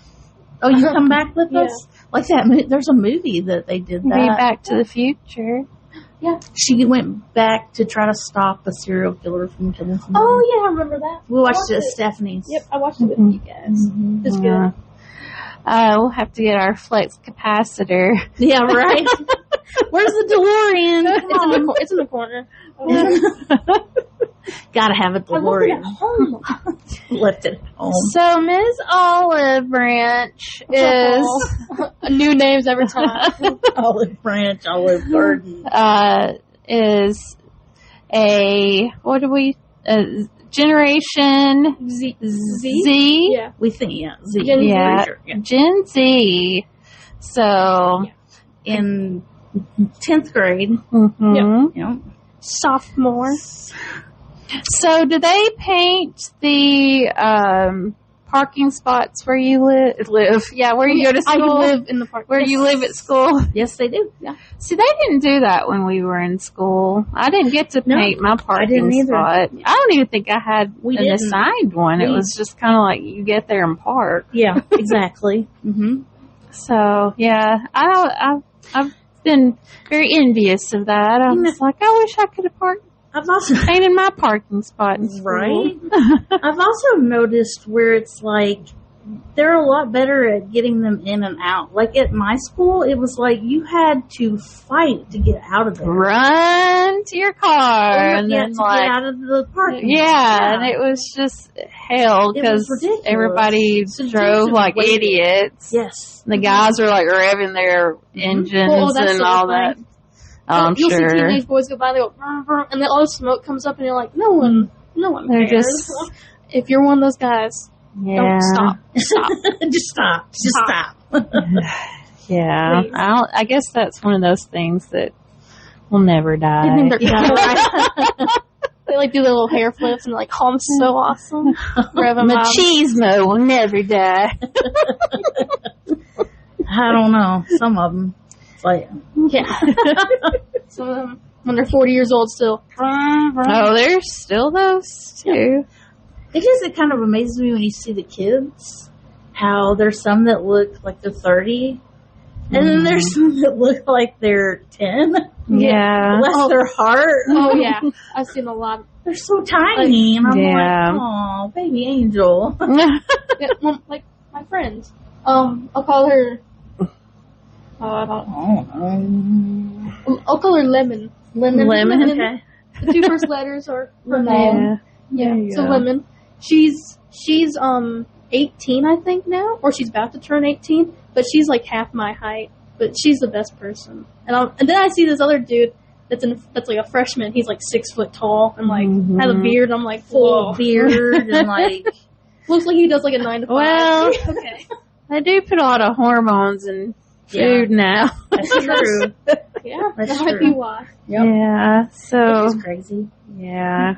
S4: Oh, you come back with
S3: Yeah.
S4: us? Like that. There's a movie that they did
S2: Be
S4: that.
S2: Back to the Future.
S4: She went back to try to stop a serial killer from killing somebody.
S3: Oh yeah, I remember that.
S4: We watched it at Stephanie's.
S3: Yep, I watched it with you guys. It's good.
S2: We'll have to get our flex capacitor.
S4: Yeah, right. Where's the DeLorean?
S3: It's in the corner.
S4: Gotta have a
S3: I left it at
S4: DeLorean.
S3: home.
S4: Left it at home.
S2: So Ms. Olive Branch is
S3: New names every time.
S4: Olive Branch, Olive Garden.
S2: is a generation Z.
S3: Yeah.
S4: We think, yeah, Z.
S3: Gen Z.
S2: Yeah,
S4: Yeah.
S2: Gen Z. So,
S4: In 10th grade,
S2: mhm.
S4: you know,
S3: Sophomore.
S2: So do they paint the parking spots where you live? Yeah, where you go to
S3: I
S2: school.
S3: live in the park.
S2: Where you live at school.
S4: yes, they do. Yeah.
S2: See, they didn't do that when we were in school. I didn't get to
S4: No,
S2: paint my parking
S4: didn't either.
S2: spot. I don't even think I had
S4: We
S2: an
S4: didn't.
S2: assigned one. It was just kind of like you get there and park.
S4: Yeah, exactly. Mm-hmm.
S2: So yeah, I've been very envious of that. I was like, I wish I could have
S4: I've also
S2: painted my parking spot in school.
S4: Right. I've also noticed where it's like they're a lot better at getting them in and out. Like at my school, it was like you had to fight to get out of there.
S2: Run to your car and
S4: yeah,
S2: then
S4: to
S2: like
S4: get out of the parking lot.
S2: yeah, and it was just hell
S4: It was
S2: because
S4: ridiculous.
S2: everybody
S4: So
S2: drove
S4: just
S2: like
S4: waited.
S2: idiots.
S4: Yes.
S2: The guys were like revving their engines
S3: Oh, that's
S2: and
S3: so
S2: all
S3: funny.
S2: that. I'm
S3: You'll see
S2: sure.
S3: teenage boys go by, they go, "Brr, brr," and then all the smoke comes up, and you're like, no one
S2: They're
S3: cares.
S2: just-
S3: If you're one of those guys,
S2: Yeah.
S3: don't stop. Stop.
S4: Just stop. Just stop.
S2: Yeah.
S3: Please.
S2: I guess that's one of those things that will never die.
S3: I think they're
S4: Yeah,
S3: cool. They like do their little hair flips and like, oh, I'm so awesome. Rev 'em up.
S2: Machismo will never die.
S4: I don't know. Some of them. It's like,
S3: Yeah. Some of them, when they're 40 years old still.
S2: Oh, there's still those too.
S4: it kind of amazes me when you see the kids, how there's some that look like they're 30, and then there's some that look like they're 10.
S2: Yeah.
S4: Bless their heart.
S3: Oh, yeah. I've seen a lot.
S4: They're so tiny, and I'm
S2: Yeah.
S4: like, oh, baby angel.
S3: Yeah, well, like, my friends. I'll call her, I don't know. I'll call her Lemon.
S2: Lemon.
S4: Okay.
S3: The two first letters are her
S2: Yeah.
S3: name. Yeah, so Lemon. She's 18, I think now, or she's about to turn 18, but she's like half my height. But she's the best person. And then I see this other dude that's like a freshman. He's like 6 foot tall and like has a beard. I'm like,
S4: Full
S3: whoa.
S4: beard and like,
S3: Looks like he does like a 9 to 5.
S2: Well,
S3: okay.
S2: They do put a lot of hormones in food now.
S4: that's true.
S3: Yeah,
S4: That's
S3: that might
S4: true.
S3: be why.
S4: Yep.
S2: Yeah. So
S4: It's crazy.
S2: yeah.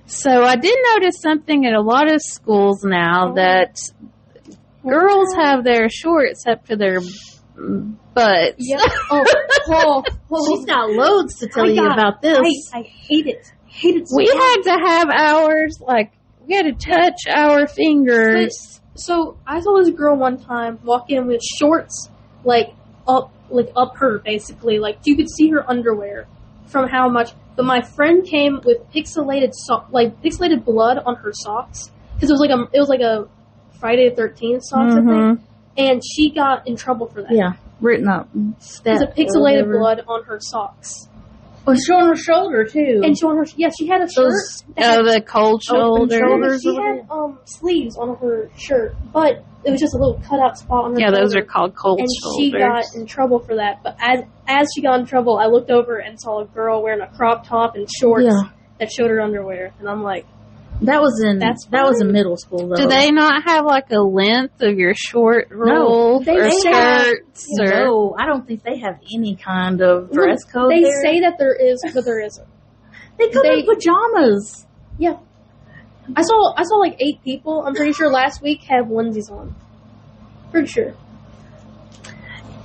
S2: So I did notice something at a lot of schools now that girls have their shorts up to their butts.
S3: Yep. Oh,
S4: She's got loads to tell
S3: I
S4: you
S3: got-
S4: about this.
S3: I hate it. Hate it so
S2: We
S3: much.
S2: had to have ours, like, we had to touch our fingers.
S3: So I saw this girl one time walk in with shorts like up her basically, like you could see her underwear from how much. But my friend came with pixelated blood on her socks because it was like a Friday the 13th socks, I think, and she got in trouble for that.
S4: Yeah, written up.
S3: It was a pixelated blood on her socks.
S4: Oh, showing her shoulder too.
S3: And showing her, yeah, she had a shirt. that
S2: Oh, the cold
S4: Open
S2: shoulders.
S4: shoulders.
S3: She had sleeves on her shirt, but it was just a little cutout spot on her
S2: Yeah, those
S3: shoulder.
S2: are called cold
S3: And
S2: shoulders.
S3: she got in trouble for that. But as she got in trouble, I looked over and saw a girl wearing a crop top and shorts
S4: Yeah.
S3: that showed her underwear, and I'm like,
S4: that was in middle school though.
S2: Do they not have like a length of your short rule
S3: They
S2: or
S3: have-
S2: skirts? Or
S4: No, I don't think they have any kind of dress code.
S3: they
S4: there.
S3: say that there is, but there isn't.
S4: they come
S3: they-
S4: in pajamas.
S3: Yeah. I saw like 8 people. I'm pretty sure last week have onesies on. Pretty sure.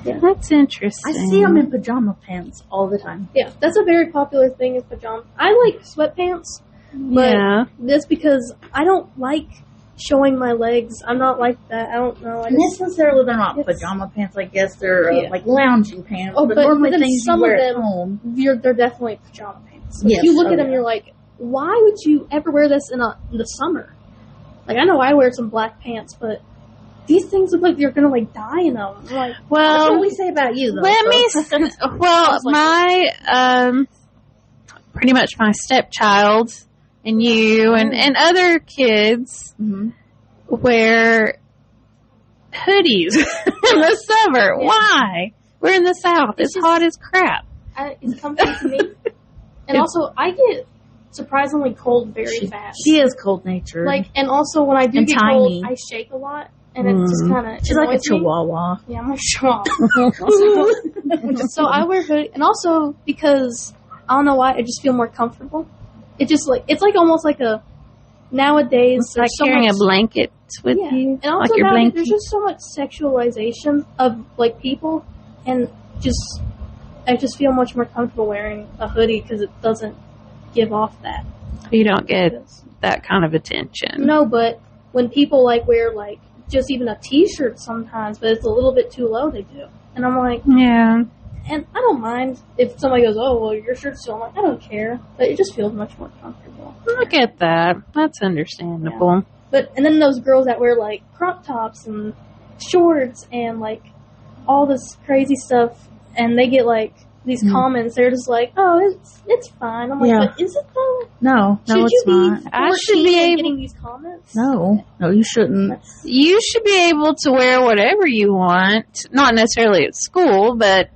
S2: Yeah. That's interesting.
S4: I see them in pajama pants all the time.
S3: Yeah, that's a very popular thing is pajamas. I like sweatpants, but that's because I don't like showing my legs. I'm not like that. I don't know.
S4: Necessarily, they're not pajama pants. I guess they're like lounging pants. Oh, but normally
S3: then
S4: things
S3: some
S4: you wear
S3: of them,
S4: at home.
S3: They're definitely pajama pants.
S4: Yes.
S3: If you look at them, you're like, why would you ever wear this in the summer? Like, I know I wear some black pants, but these things look like you're gonna like die in them. Like,
S2: well,
S4: that's what we say about you, though.
S2: My pretty much my stepchild and you and other kids wear hoodies in the summer. Yeah. Why? We're in the South. It's hot as crap.
S3: It's comfy to me. And also, I get surprisingly cold very fast.
S4: She is cold-natured.
S3: Like, and also when I do get cold, I shake a lot. And it just kind of...
S4: She's like a chihuahua.
S3: Yeah, I'm a chihuahua. So I wear hoodie. And also because, I don't know why, I just feel more comfortable. It just like... It's like almost like a... Nowadays...
S2: It's like carrying a blanket with you.
S3: And also nowadays, there's just so much sexualization of, like, people. And just... I just feel much more comfortable wearing a hoodie because it doesn't give off that.
S2: You don't get that kind of attention.
S3: No, but when people, like, wear, like, just even a t-shirt sometimes, but it's a little bit too low, they do. And I'm like,
S2: yeah.
S3: And I don't mind if somebody goes, oh, well, your shirt's too low. I'm like, I don't care. But it just feels much more comfortable.
S2: I get that. That's understandable.
S3: Yeah. And then those girls that wear, like, crop tops and shorts and, like, all this crazy stuff, and they get, like, these comments, they're just like, oh, it's fine. I'm like, but is it though?
S4: No, it's not.
S3: I should be getting these comments.
S4: No, you shouldn't.
S2: You should be able to wear whatever you want, not necessarily at school, but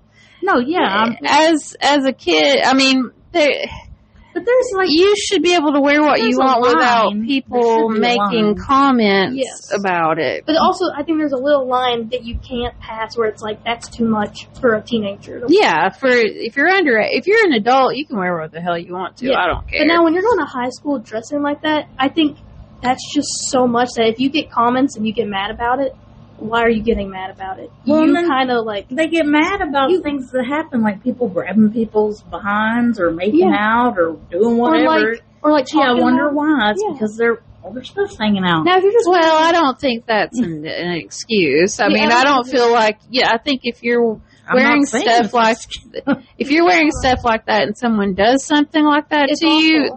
S2: as a kid, I mean,
S4: but there's like
S2: you should be able to wear what you want without people making comments about it.
S3: But also, I think there's a little line that you can't pass where it's like that's too much for a teenager.
S2: Yeah, if you're an adult, you can wear what the hell you want to. I don't care.
S3: But now, when you're going to high school dressing like that, I think that's just so much that if you get comments and you get mad about it, why are you getting mad about it?
S4: Well,
S3: you kind of like...
S4: They get mad about things that happen, like people grabbing people's behinds or making out or doing whatever.
S3: Or like
S4: I wonder why. It's because their stuff's hanging out.
S3: Now, if you're just
S2: I don't think that's an excuse. I mean, I don't feel like... Yeah, I think if you're wearing stuff like... if you're wearing stuff like that and someone does something like that to you,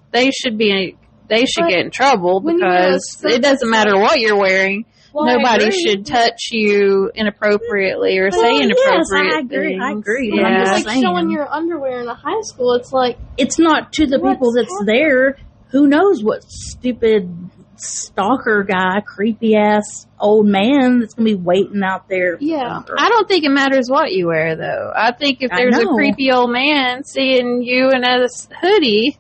S2: they should get in trouble because it doesn't matter what you're wearing. Well, nobody should touch you inappropriately or say inappropriate things.
S4: I agree.
S3: Yeah. I'm just like showing your underwear in a high school. It's like
S4: it's not to the people that's there. Who knows what stupid stalker guy, creepy ass old man that's gonna be waiting out there.
S3: Yeah,
S2: I don't think it matters what you wear though. I think if there's a creepy old man seeing you in a hoodie,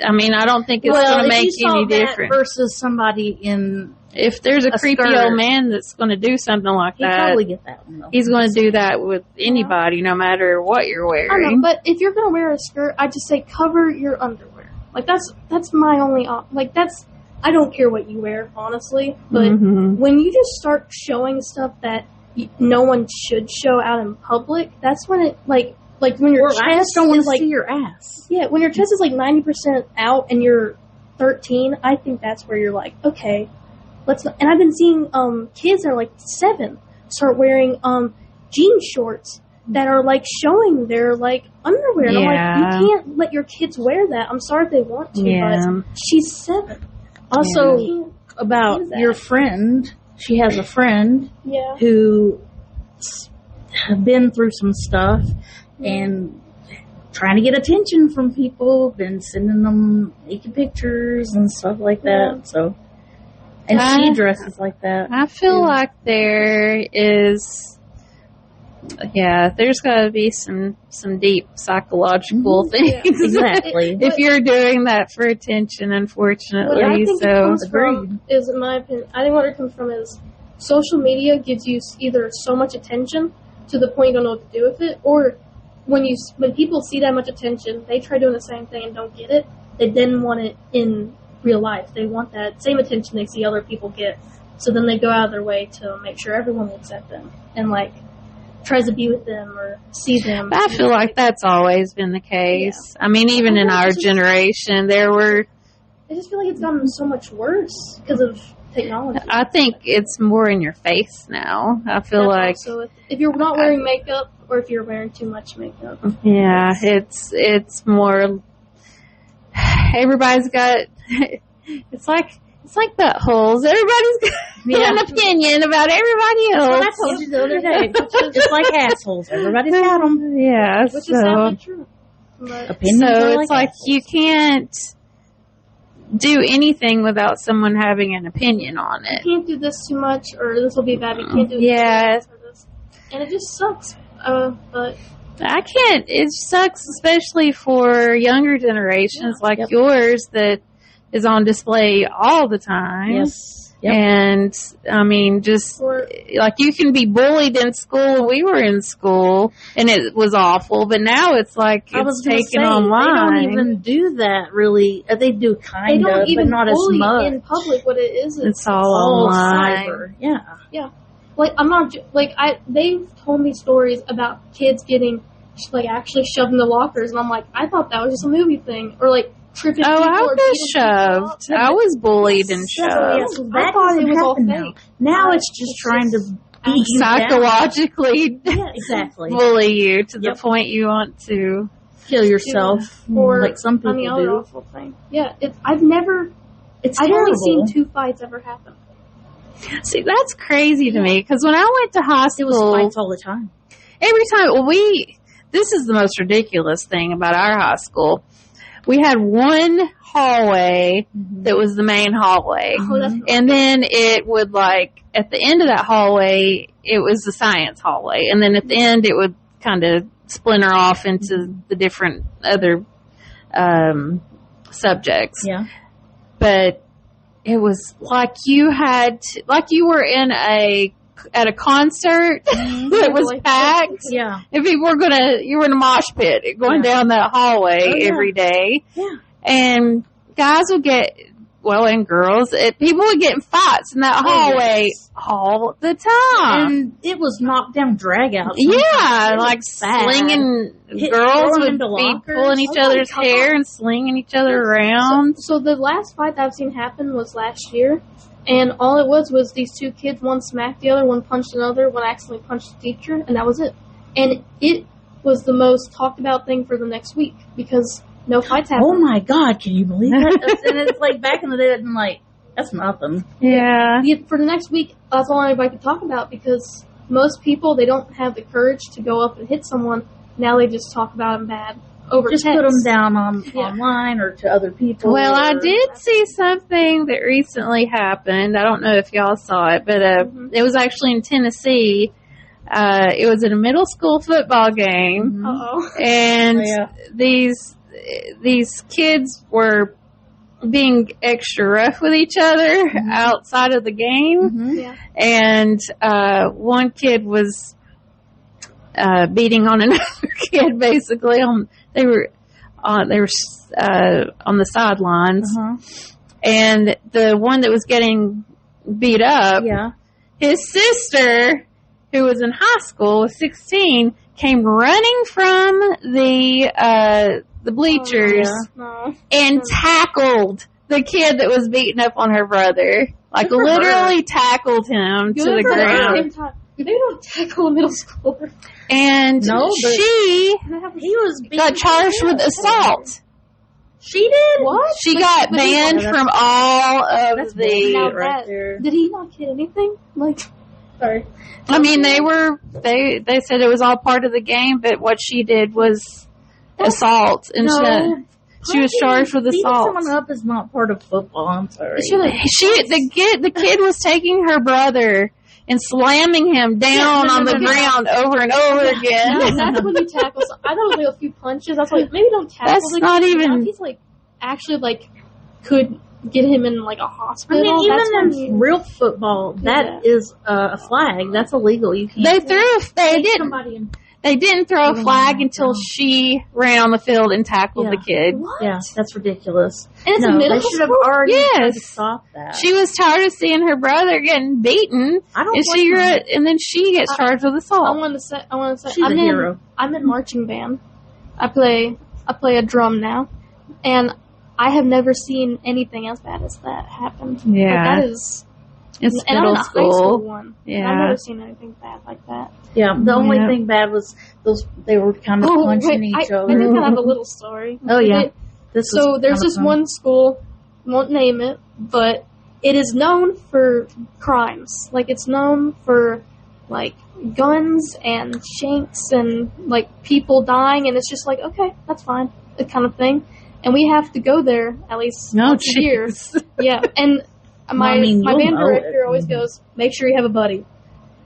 S2: I mean, I don't think it's going to make any difference.
S4: Versus somebody in.
S2: If there's a creepy old man that's going to do something like that,
S4: probably get that one, though.
S2: He's going to do that with anybody, no matter what you're wearing.
S3: I know, but if you're going to wear a skirt, I just say cover your underwear. Like that's my only I don't care what you wear, honestly. But when you just start showing stuff that no one should show out in public, that's when it like when your chest
S4: is like see your ass.
S3: Yeah, when your chest is like 90% out and you're 13, I think that's where you're like, okay. And I've been seeing kids that are like 7 start wearing jean shorts that are like showing their like underwear. And I'm like, you can't let your kids wear that. I'm sorry if they want to, but she's 7.
S4: Also, about your friend, she has a friend who have been through some stuff and trying to get attention from people, been sending them naked pictures and stuff like that. So. And she dresses like that.
S2: I feel like there is, there's got to be some deep psychological things.
S4: Yeah, exactly.
S2: If you're doing that for attention, unfortunately.
S3: What I think it comes from is, in my opinion, I think what it comes from is social media gives you either so much attention to the point you don't know what to do with it, or when people see that much attention, they try doing the same thing and don't get it. They then want it in real life. They want that same attention they see other people get. So then they go out of their way to make sure everyone looks at them and like tries to be with them or see them.
S2: I feel like that's always been the case. Yeah. I mean, even in our generation, there were...
S3: I just feel like it's gotten so much worse because of technology.
S2: I think it's more in your face now. I feel like...
S3: Also, if you're not wearing makeup or if you're wearing too much makeup.
S2: Yeah, it's more... Everybody's got... It's like buttholes. Everybody's got an opinion about everybody else.
S4: Well, I told you the other day. Just like assholes. Everybody's got them.
S2: Yeah,
S3: which is sadly true.
S4: Opinions
S2: so it's like you can't do anything without someone having an opinion on it.
S3: You can't do this too much, or this will be bad. You can't do this. And it just sucks. But
S2: I can't. It sucks, especially for younger generations like yours that is on display all the time.
S4: Yes. Yep.
S2: And, I mean, just, like, you can be bullied in school. We were in school, and it was awful. But now it's like it's taken online.
S4: They don't even do that, really. They do kind of, but not as much.
S3: In public, what it is,
S2: it's all online.
S4: Cyber. Yeah.
S3: Yeah. Like, I'm not, like, they've told me stories about kids getting, like, actually shoved in the lockers, and I'm like, I thought that was just a movie thing. Or, like, tripping people.
S2: I was shoved. I was bullied and shoved.
S3: I thought it was all fake.
S4: Now it's just trying to beat you
S2: psychologically bully you to the point you want to
S4: kill yourself, or like some people do.
S3: Awful thing. Yeah, I've only seen 2 fights ever happen.
S2: See, that's crazy to me, because when I went to high school,
S4: it was fights all the time.
S2: Every time, this is the most ridiculous thing about our high school. We had one hallway that was the main hallway. And then it would, like, at the end of that hallway, it was the science hallway. And then at the end, it would kind of splinter off into the different other subjects.
S4: Yeah.
S2: But it was like you were at a concert that was packed.
S4: Yeah.
S2: And people were you were in a mosh pit going down that hallway every day.
S4: Yeah.
S2: And guys would and girls, people would get in fights in that hallway all the time.
S4: And it was knockdown drag out.
S2: Yeah, like slinging, girls would be pulling each other's hair and slinging each other around.
S3: So the last fight that I've seen happen was last year. And all it was these 2 kids, one smacked the other, one punched another, one accidentally punched the teacher, and that was it. And it was the most talked about thing for the next week, because no fights happened.
S4: Oh my God, can you believe that? And it's like back in the day, I'm like, that's nothing.
S2: Yeah.
S3: For the next week, that's all anybody could talk about, because most people, they don't have the courage to go up and hit someone. Now they just talk about them bad.
S4: Just put them down online or to other people.
S2: Well, I did see something that recently happened. I don't know if y'all saw it, but it was actually in Tennessee. It was at a middle school football game, and these kids were being extra rough with each other outside of the game, and one kid was beating on another kid, basically. They were on the sidelines, and the one that was getting beat up, his sister, who was in high school, was 16, came running from the bleachers and tackled the kid that was beating up on her brother. Like, literally tackled him to the ground.
S3: They don't tackle a middle schooler.
S2: And she got charged with assault.
S3: She did? What?
S2: She got banned from all of the...
S3: Right there. Did he not get anything? Sorry.
S2: I mean, they said it was all part of the game, but what she did was assault. And she was charged with assault.
S4: Beating someone up is not part of football. I'm sorry.
S2: The kid was taking her brother and slamming him down on the ground over and over again.
S3: That's when you tackle. So I thought it was like a few punches. That's like, maybe don't tackle.
S2: That's not even.
S3: He's actually could get him in a hospital.
S4: I mean, even in real football, that is a flag. That's illegal. You can't.
S3: They
S2: They didn't throw a flag until she ran on the field and tackled the kid.
S3: What?
S4: Yeah, that's ridiculous.
S3: And it's a middle
S4: they should have
S3: school?
S4: already tried to
S2: Yes.
S4: stop that.
S2: She was tired of seeing her brother getting beaten,
S4: I don't
S2: and
S4: blame her.
S2: and then she gets charged with
S3: I
S2: assault.
S3: want to say,
S4: She's a hero.
S3: I'm in marching band. I play a drum now, and I have never seen anything as bad as that happen.
S2: Yeah.
S3: Like, that is.
S2: It's
S3: And I'm in
S2: middle
S3: a high school
S2: school.
S3: one.
S2: Yeah.
S3: I've never seen anything bad like that.
S4: Yeah, the only
S2: Yeah.
S4: thing bad was they were kind of punching each
S3: I
S4: other.
S3: do kind of have a little story.
S4: Oh, yeah.
S3: It-
S4: This
S3: So
S4: was
S3: there's
S4: kinda
S3: this
S4: fun.
S3: one school, won't name it, but it is known for crimes. Like, it's known for, like, guns and shanks and, like, people dying, and it's just like, okay, that's fine, that kind of thing. And we have to go there at least once a year. Yeah, and my
S4: I mean,
S3: my
S4: you'll
S3: band
S4: know
S3: director
S4: it.
S3: always goes, make sure you have a buddy.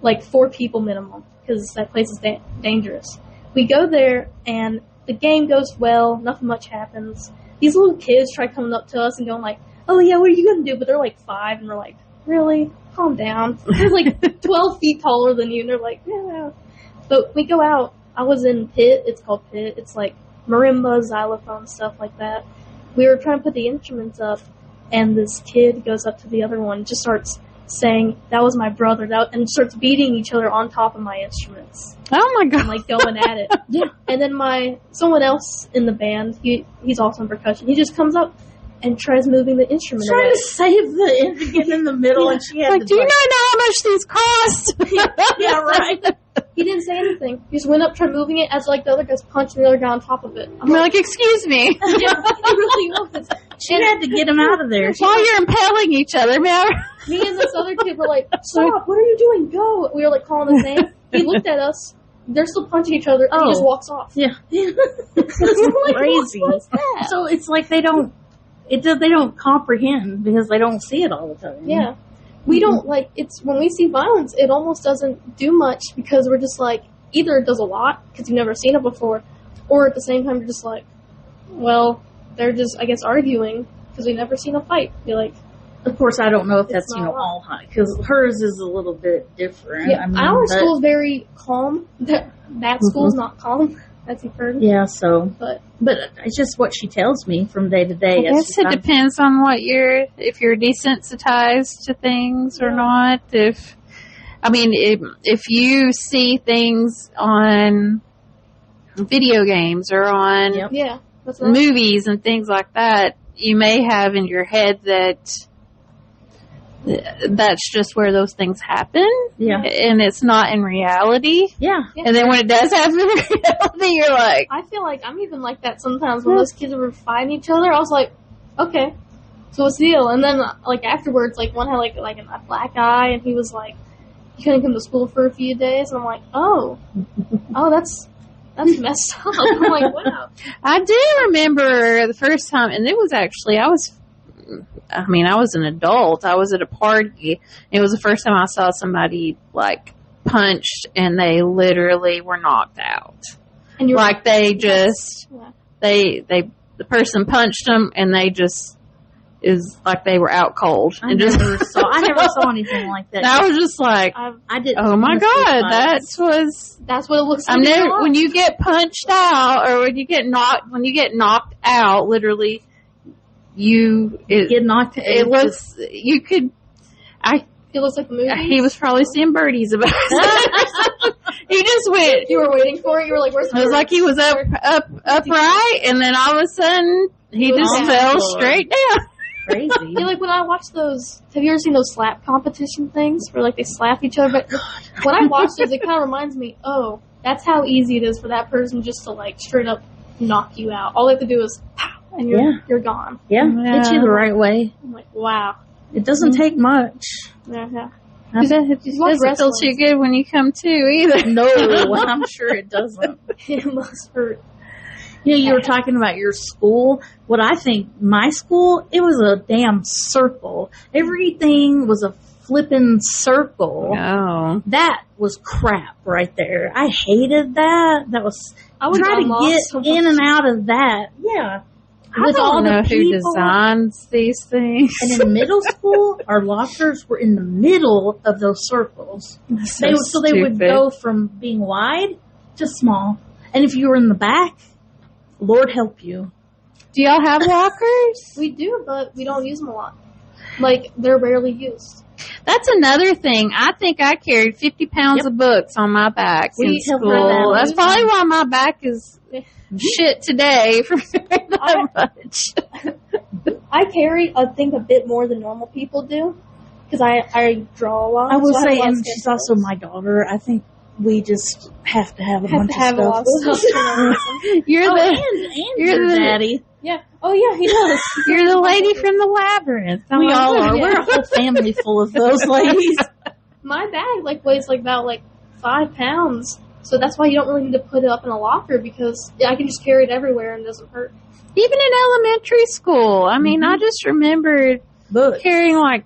S3: Like, 4 people minimum, because that place is dangerous. We go there, and the game goes well, nothing much happens. These little kids try coming up to us and going like, oh yeah, what are you going to do? But they're like 5, and we're like, really? Calm down. They're like 12 feet taller than you, and they're like, yeah. But we go out. I was in Pit. It's called Pit. It's like marimba, xylophone, stuff like that. We were trying to put the instruments up, and this kid goes up to the other one and just starts saying, that was my brother, and starts beating each other on top of my instruments.
S2: Oh my
S3: And
S2: god!
S3: like going at it.
S4: Yeah.
S3: And then someone else in the band, he's also in percussion, he just comes up and tries moving the instrument
S4: Trying
S3: away.
S4: to save the get in the middle, and she had
S2: Like,
S4: to
S2: do you not know how much these cost?
S4: yeah, right.
S3: He didn't say anything. He just went up, tried moving it as like the other guy's punching the other guy on top of it. I'm
S2: I'm like, excuse me.
S3: yeah, he really was.
S4: She had to get him out of there.
S2: While you're impaling each other, man.
S3: Me and this other kid were like, stop, what are you doing? Go. We were like calling his name. He looked at us. They're still punching each other, and he just walks off.
S4: Yeah,
S3: It's like,
S4: crazy.
S3: What's that?
S4: So it's like they don't comprehend because they don't see it all the time.
S3: Yeah. We don't, like, it's, when we see violence, it almost doesn't do much because we're just like, either it does a lot because you've never seen it before, or at the same time you're just like, well, they're just, I guess, arguing because we've never seen a fight. You're like,
S4: Of course, I don't know if that's
S3: It's not
S4: all high because hers is a little bit different.
S3: yeah,
S4: I mean,
S3: our
S4: but-
S3: school's very calm. That school's not calm, as you've heard.
S4: Yeah, so
S3: But
S4: it's just what she tells me from day to day.
S2: I guess it depends on if you're desensitized to things or not. If you see things on video games or on
S4: Yep.
S3: yeah, that's right.
S2: movies and things like that, you may have in your head that's just where those things happen.
S4: Yeah.
S2: And it's not in reality.
S4: Yeah.
S3: Yeah.
S2: And then when it does happen in reality, you're like,
S3: I feel like I'm even like that sometimes when those kids were fighting each other. I was like, okay, so what's the deal? And then like afterwards, like one had like a black eye, and he was like, he couldn't come to school for a few days. And I'm like, oh, that's messed up. I'm like, wow.
S2: I do remember the first time, and it was actually, I was an adult. I was at a party. It was the first time I saw somebody like punched and they literally were knocked out.
S3: And you're
S2: Like they just,
S3: yeah.
S2: the person punched them and they just, is like they were out cold.
S4: I
S2: And just,
S4: never saw anything like that.
S2: I was just like,
S4: I did.
S2: oh my God, that's
S3: what it looks like.
S2: I'm
S3: in
S2: never,
S3: real life.
S2: when you get punched out or when you get knocked out, literally,
S4: get knocked.
S2: it was, you could,
S3: It looks like the movie.
S2: he was probably seeing birdies about it. He just went,
S3: You were waiting for it. You were like, "Where's the?"
S2: it was like he was upright, and then all of a sudden, he
S3: He was
S2: just
S3: on
S2: fell
S4: the floor.
S2: straight down.
S4: Crazy.
S3: I feel like when I watch those, have you ever seen those slap competition things where like they slap each other? But when I watch those, it kind of reminds me, oh, that's how easy it is for that person just to like straight up knock you out. All they have to do is pow, and you're gone.
S4: Yeah,
S2: Yeah.
S4: hit you the right way.
S3: I'm like, wow.
S4: It doesn't take much.
S3: Yeah.
S2: I bet it just
S3: watch
S2: doesn't feel
S3: wrestling.
S2: too good when you come to either.
S4: No, I'm sure it doesn't.
S3: It must hurt.
S4: You were talking about your school. What I think, my school, it was a damn circle. Everything was a flippin' circle.
S2: Oh.
S4: That was crap right there. I hated that. That was,
S3: I would
S4: try
S3: have
S4: to
S3: lost
S4: get
S3: so much.
S4: in and out of that. Yeah.
S2: I don't know who designs these things.
S4: And in middle school, our lockers were in the middle of those circles. They would go from being wide just small. And if you were in the back, Lord help you.
S2: Do y'all have lockers?
S3: We do, but we don't use them a lot. Like, they're rarely used.
S2: That's another thing. I think I carried 50 pounds of books on my back in school. That's probably why my back is shit today from that much.
S3: I carry, I think, a bit more than normal people do. Because I draw a lot.
S4: I will
S3: so
S4: say, and she's also my daughter. I think we just have to have a bunch of stuff.
S3: A lot of stuff.
S2: You're
S4: you're the daddy.
S3: Yeah. Oh, yeah, he does.
S2: You're the lady from the labyrinth.
S4: We all are. We're a whole family full of those ladies.
S3: My bag weighs about 5 pounds, so that's why you don't really need to put it up in a locker because I can just carry it everywhere and it doesn't hurt.
S2: Even in elementary school, I mean, I just remembered carrying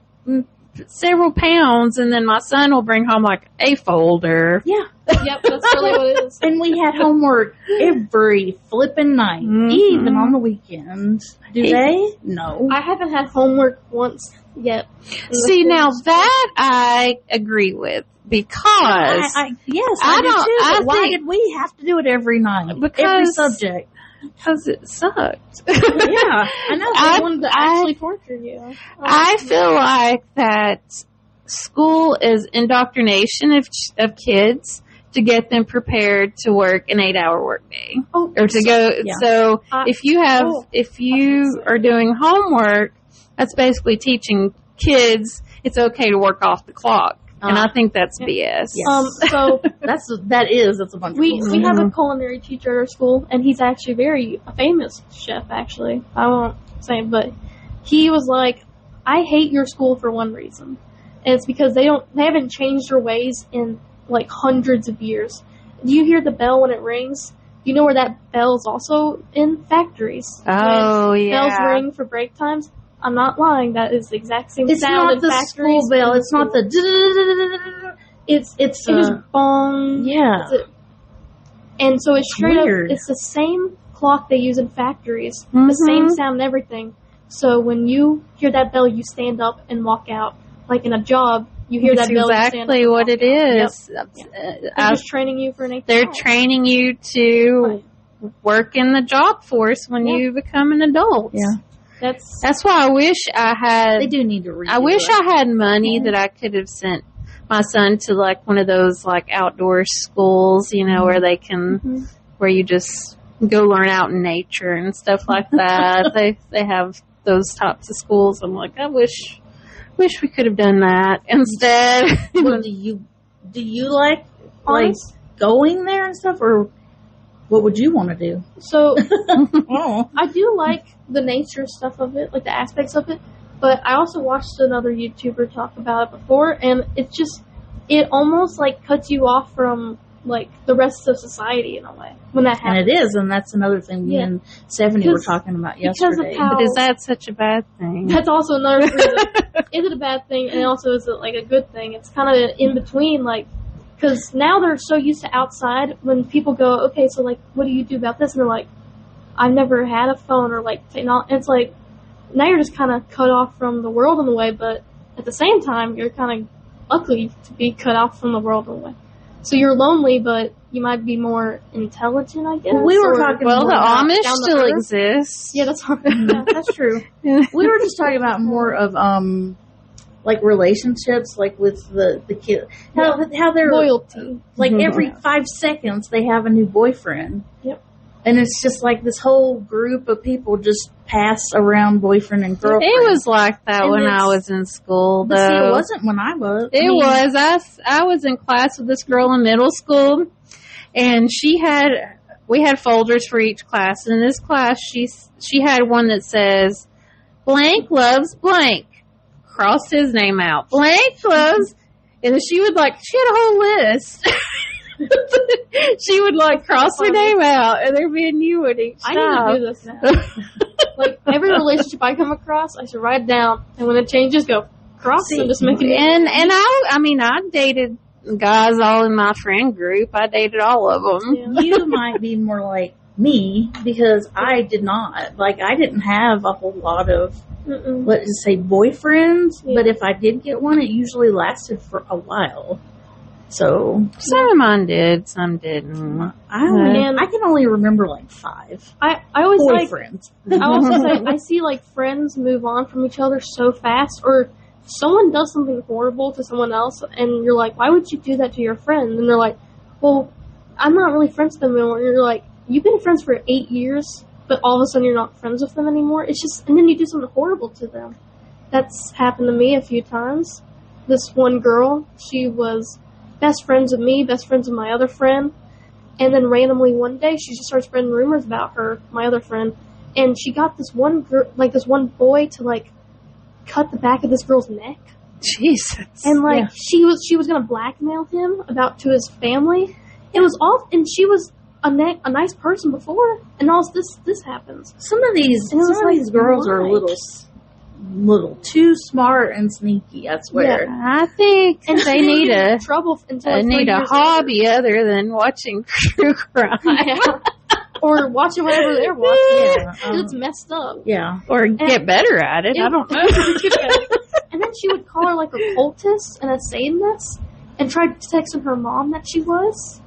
S2: several pounds, and then my son will bring home a folder.
S4: Yeah.
S3: Yep, that's really what it is.
S4: And we had homework every flipping night, even on the weekend. Do they? No.
S3: I haven't had homework once yet.
S2: See, now that I agree with because
S4: I do too. But why did we have to do it every night? Every subject.
S2: Because it sucked.
S4: Yeah, I know.
S3: I wanted to actually torture you.
S2: I feel like that school is indoctrination of kids to get them prepared to work an 8-hour workday. Or to go. Yeah. So if you are doing homework, that's basically teaching kids it's okay to work off the clock. And I think that's BS.
S4: Yes.
S3: So
S4: that's a bunch of
S3: we have a culinary teacher at our school, and he's actually a famous chef. Actually, I won't say it, but he was like, "I hate your school for one reason, and it's because they haven't changed their ways in hundreds of years. Do you hear the bell when it rings? You know where that bell is also in factories.
S2: Oh,
S3: when
S2: yeah.
S3: Bells ring for break times." I'm not lying. That is the exact same
S4: it's
S3: sound in
S4: factories. It's not the school bell. It's not the... It's just bong. Yeah.
S3: And so it's straight
S4: weird.
S3: Up, it's the same clock they use in factories. The same sound and everything. So when you hear that bell, you stand up and walk out. Like in a job, you hear that bell.
S2: That's exactly what it is.
S3: Yep. They're just training you for an 8
S2: They're training you to work in the job force when you become an adult.
S4: Yeah.
S2: That's why I wish I had.
S4: They do need to read.
S2: I wish I had money that I could have sent my son to one of those outdoor schools, where they can, where you just go learn out in nature and stuff like that. they have those types of schools. I'm like, I wish we could have done that instead.
S4: Well, do you like going there and stuff, or what would you want to do?
S3: So, I do like the nature stuff of it, the aspects of it, but I also watched another YouTuber talk about it before, and it almost cuts you off from the rest of society in a way when that happens.
S4: And it is, and that's another thing me and Stephanie were talking about yesterday.
S2: But is that such a bad thing?
S3: That's also another reason. Is it a bad thing, and also is it a good thing? It's kind of in between, because now they're so used to outside. When people go, okay, so what do you do about this? And they're like, I've never had a phone or technology. It's now you're just kind of cut off from the world in a way, but at the same time, you're kind of lucky to be cut off from the world in a way. So you're lonely, but you might be more intelligent, I guess.
S4: We were talking.
S2: Well, the Amish still exist.
S3: Yeah, that's
S4: that's true. We were just talking about more of relationships, with the kids, how they're
S3: loyalty.
S4: Every 5 seconds they have a new boyfriend.
S3: Yep.
S4: And it's just this whole group of people just pass around boyfriend and girlfriend.
S2: It was like that when I was in school, though.
S4: But see, it wasn't when I was.
S2: I was in class with this girl in middle school, and we had folders for each class. And in this class, she had one that says, blank loves blank. Cross his name out. Blank loves, and then she had a whole list. She would cross her name out, and there'd be a new one each time.
S3: I need to do this now. Every relationship I come across, I should write it down, and when it changes, go cross and just make it.
S2: And I dated guys all in my friend group. I dated all of them.
S4: Yeah. You might be more like me because I did not. I didn't have a whole lot of let's say boyfriends, but if I did get one, it usually lasted for a while. So
S2: Some of mine did, some didn't.
S4: I can only remember like 5
S3: I always like,
S4: boyfriends.
S3: I also say, I see like friends move on from each other so fast, or someone does something horrible to someone else, and you're like, why would you do that to your friend? And they're like, well, I'm not really friends with them anymore. And you're like, you've been friends for 8 years, but all of a sudden you're not friends with them anymore. It's just, and then you do something horrible to them. That's happened to me a few times. This one girl, she was best friends with me, best friends with my other friend, and then randomly one day she just started spreading rumors about her, my other friend, and she got this one girl, like this one boy, to like cut the back of this girl's neck,
S2: Jesus.
S3: and like she was gonna blackmail him about to his family. It was all, and she was a nice person before, and all this happens.
S4: Some of these girls are a little too smart and sneaky, I swear.
S3: Yeah.
S2: I think they need a
S3: trouble until
S2: they need a hobby other than watching true crime.
S3: Yeah. Or watching whatever they're watching.
S4: Yeah.
S3: It's messed up.
S4: Yeah.
S2: Or get better at it. I don't know.
S3: And then she would call her like a cultist and a Satanist and try texting her mom that she was.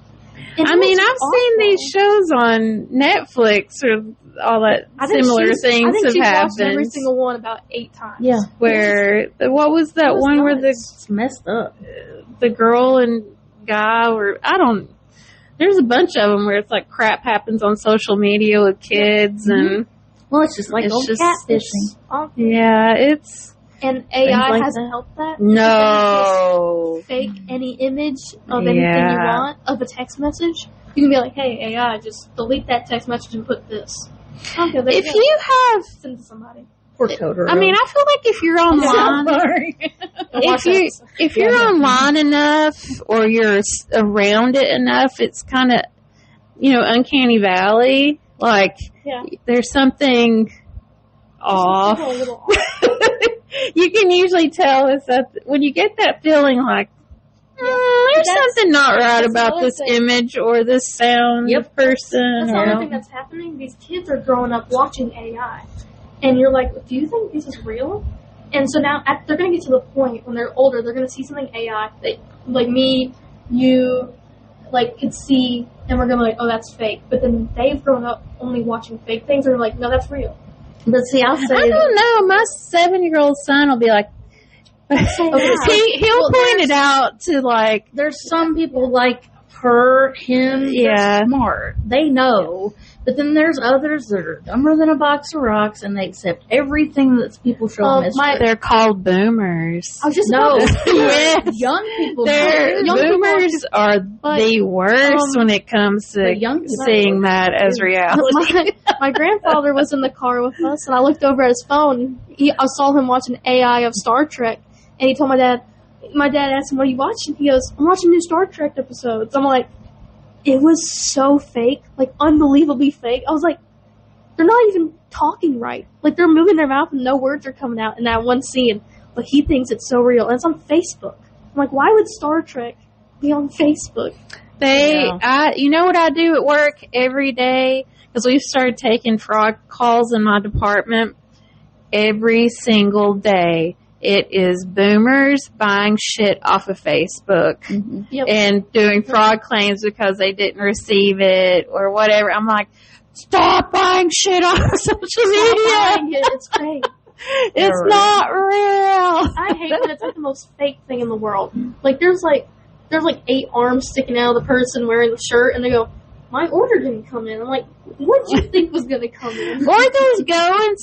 S3: And
S2: I mean, I've seen these shows on Netflix or all that similar things have happened.
S3: Every single one about 8 times.
S4: Yeah.
S2: Where, what was that one where
S4: It's messed up.
S2: the girl and guy were, there's a bunch of them where it's like crap happens on social media with kids and.
S4: Well, it's just like
S2: It's
S4: old
S2: just-
S4: catfishing.
S2: Yeah, it's.
S3: And AI
S4: like
S3: hasn't
S4: that.
S3: helped that.
S2: No.
S3: Fake any image of anything you want of a text message. You can be like, hey, AI, just delete that text message and put this. Okay, there
S2: If
S3: go.
S2: you have,
S3: Send it to somebody.
S4: Poor Totoro.
S2: I mean, I feel like if you're online,
S4: Sorry.
S2: if you're online enough or you're around it enough, it's kind of, uncanny valley. Like, there's something off.
S3: A little off.
S2: You can usually tell is that when you get that feeling like, there's something not right about this image or this sound person.
S3: That's the other thing that's happening. These kids are growing up watching AI. And you're like, do you think this is real? And so now they're going to get to the point when they're older, they're going to see something AI that, like me, you, like, could see, and we're going to be like, oh, that's fake. But then they've grown up only watching fake things, and they're like, no, that's real.
S4: But see, I'll say,
S2: I don't know. My 7-year-old son will be like, he'll point it out to like.
S4: there's some people like her, him, they're smart. They know. But then there's others that are dumber than a box of rocks, and they accept everything that people show them as true.
S2: They're called boomers.
S3: I was just
S2: Yes.
S4: Young people.
S2: Boomers are the worst when it comes to seeing that as reality.
S3: My grandfather was in the car with us, and I looked over at his phone. I saw him watching AI of Star Trek, and he told my dad asked him, what are you watching? He goes, I'm watching new Star Trek episodes. I'm like, it was so fake, like unbelievably fake. I was like, they're not even talking right. Like they're moving their mouth and no words are coming out in that one scene, but he thinks it's so real. And it's on Facebook. I'm like, why would Star Trek be on Facebook?
S2: You know what I do at work every day? Because we've started taking fraud calls in my department every single day. It is boomers buying shit off of Facebook and doing fraud claims because they didn't receive it or whatever. I'm like, stop buying shit off of social media.
S3: It's fake.
S2: It's not real.
S3: I hate when it's like the most fake thing in the world. Like there's like 8 arms sticking out of the person wearing the shirt, and they go, my order didn't come in. I'm like, what did you think was going to come in?
S2: Or they'll go and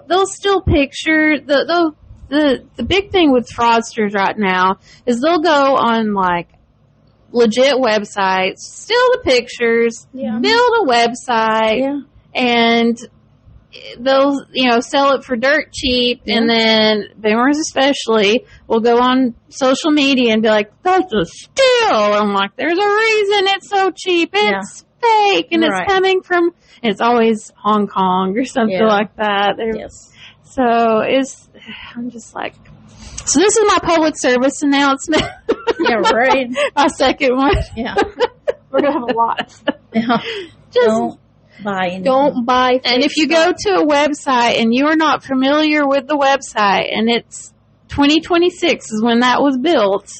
S2: they'll still picture the big thing with fraudsters right now is they'll go on like legit websites, steal the pictures, build a website, and they'll sell it for dirt cheap, and then boomers especially will go on social media and be like, that's a steal. I'm like, there's a reason it's so cheap. It's fake, and it's coming from, and it's always Hong Kong or something like that. So I'm just like, so this is my public service announcement.
S4: Yeah, right.
S2: My second one.
S4: Yeah.
S3: We're going to have a lot.
S4: Don't buy anything.
S3: Don't buy fake
S2: And if you
S3: stuff.
S2: go to a website and you are not familiar with the website and it's 2026 is when that was built,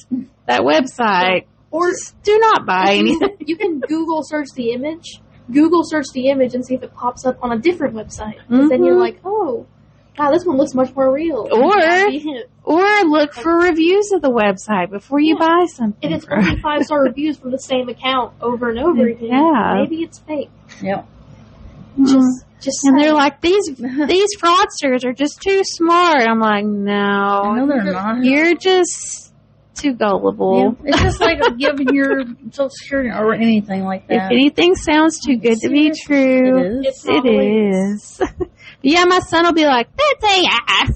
S2: that website.
S3: Or
S2: just do not buy anything.
S3: you can Google search the image. Google search the image and see if it pops up on a different website. Because then you're like, oh, wow, this one looks much more real.
S2: Or look for reviews of the website before you buy something.
S3: If it's only 5-star reviews from the same account over and over again, maybe it's fake.
S4: Yep.
S3: Just
S2: and they're like, these fraudsters are just too smart. I'm like, no,
S4: they're not.
S2: You're just too gullible.
S4: Yeah. It's just like giving your Social Security or anything like that.
S2: If anything sounds too good to be true, it is. Yeah, my son will be like, that's AI.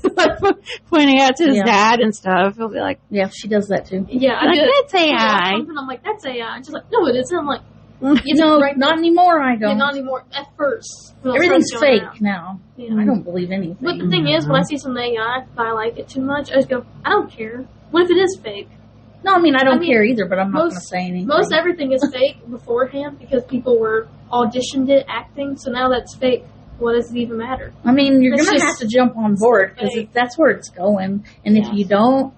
S2: Pointing out to his dad and stuff. He'll be like,
S4: yeah, she does that too.
S3: Yeah, I
S2: like,
S3: do.
S2: That's AI.
S3: I'm like, that's AI. And she's like, no, it isn't. I'm like,
S4: not anymore, I don't.
S3: Yeah, not anymore. At first.
S4: Everything's fake now.
S3: Yeah.
S4: I don't believe anything.
S3: But the thing is, when I see some AI, if I like it too much, I just go, I don't care. What if it is fake?
S4: No, I mean, I don't care either, but I'm not going to say anything.
S3: Most everything is fake beforehand because people were auditioned it acting, so now that's fake. What does it even matter?
S4: I mean, you're going to have to jump on board because that's where it's going. And if you don't,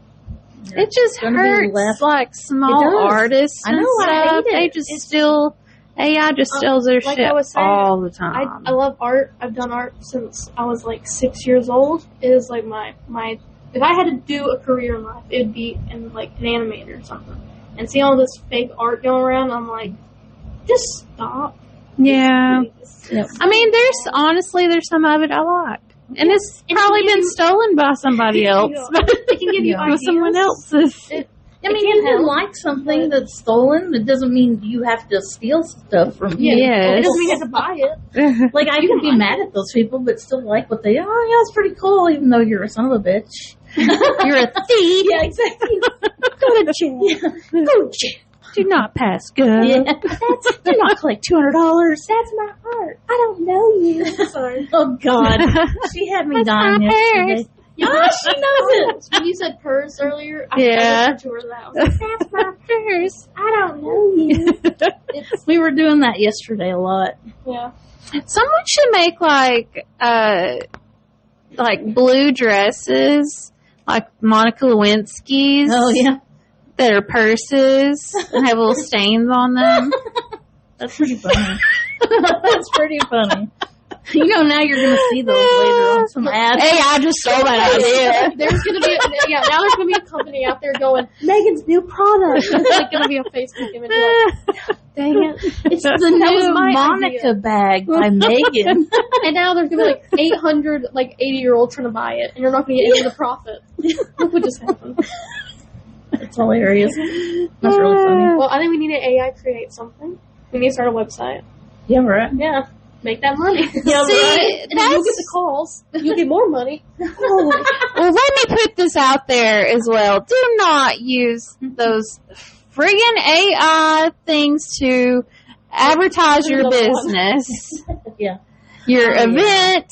S2: it just hurts like small artists and stuff. They just still, AI just steals their shit all the time.
S3: I love art. I've done art since I was like 6 years old. It is like my if I had to do a career in life, it would be in like an animator or something. And see all this fake art going around, I'm like, just stop.
S2: Yeah. I mean, there's some of it I like. And it's probably been stolen by somebody else.
S3: It can give you ideas.
S2: Someone else's.
S4: I mean, if you like something that's stolen, it doesn't mean you have to steal stuff from you.
S2: Yeah.
S3: It doesn't mean you have to buy it.
S4: Like, I can be mad at those people, but still like what it's pretty cool, even though you're a son of a bitch.
S2: You're a thief.
S4: Yeah, exactly.
S2: Go to jail.
S4: Yeah. Go to jail.
S2: Do not pass go.
S4: Yeah. Do not collect $200. That's my art. I don't know you.
S3: Sorry.
S4: Oh, God. She had me dying yesterday. She knows it.
S3: When you said purse earlier, I listened to her that. I was like, that's my purse. I don't know you.
S4: We were doing that yesterday a lot.
S3: Yeah.
S2: Someone should make like blue dresses, like Monica Lewinsky's.
S4: Oh, yeah.
S2: That are purses and have little stains on them.
S4: That's pretty funny. That's pretty funny. You know, now you're going to see those later on some ads.
S2: Hey, I just stole that idea.
S3: There's going to be, now there's going to be a company out there going, Megan's new product. It's like going to be a Facebook image like, dang it.
S4: It's the new Monica bag by Megan.
S3: And now there's going to be like 800, 80-year-olds trying to buy it, and you're not going to get any of the profit. Look what just happened.
S4: It's hilarious. That's really funny.
S3: Well, I think we need an AI create something. We need to start a website.
S4: Yeah, right.
S3: Yeah. Make that money.
S2: Yeah, right.
S3: And you'll get the calls. You'll get more money.
S2: Well, let me put this out there as well. Do not use those friggin' AI things to advertise your business.
S4: Yeah.
S2: Your event,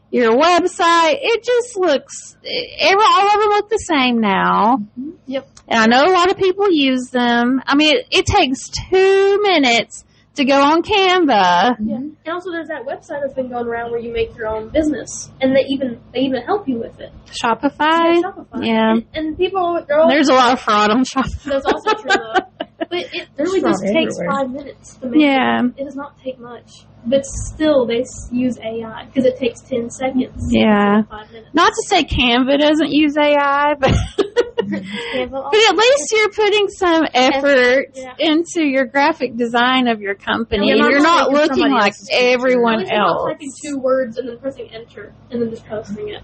S2: your website. It just looks, all of them look the same now.
S3: Yep.
S2: And I know a lot of people use them. I mean, it takes 2 minutes to go on Canva.
S3: Yeah. And also there's that website that's been going around where you make your own business. And they even help you with it.
S2: Shopify?
S3: Yeah, Shopify.
S2: Yeah.
S3: And people,
S2: there's a lot of fraud on Shopify.
S3: That's also true though. But it really just takes 5 minutes to make it. It does not take much. But still, they use AI because it takes 10 seconds.
S2: Yeah.
S3: 5 minutes.
S2: Not to say Canva doesn't use AI, but but at least you're putting some effort into your graphic design of your company. And you're not looking like everyone else.
S3: You're not typing 2 words and then pressing enter and then just posting it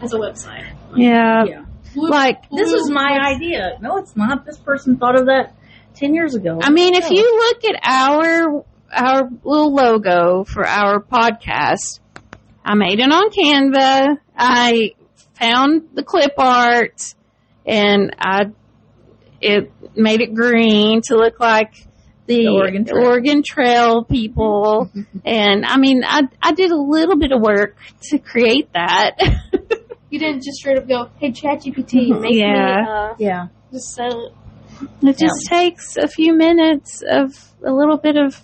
S3: as a website.
S2: Yeah.
S4: This was my idea. No, it's not. This person thought of that 10 years ago.
S2: I mean, if you look at our little logo for our podcast, I made it on Canva. I found the clip art and it made it green to look like the Oregon Trail people. And I mean, I did a little bit of work to create that.
S3: You didn't just straight up go, hey, ChatGPT, make me, just sell it.
S2: It just takes a few minutes of a little bit of...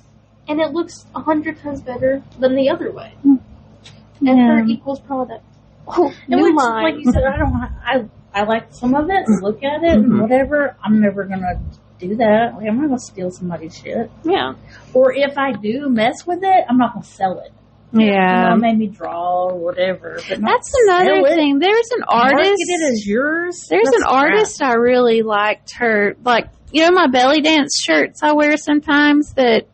S3: And it looks 100 times better than the other way. Effort equals product.
S4: Like you said, I like some of it and look at it and whatever. I'm never going to do that. Like, I'm not going to steal somebody's shit.
S3: Yeah.
S4: Or if I do mess with it, I'm not going to sell it.
S2: Yeah.
S4: Maybe draw or whatever. But
S2: that's another thing. There's an artist.
S4: Market it as yours.
S2: There's an artist I really liked her. Like, you know, my belly dance shirts I wear sometimes that,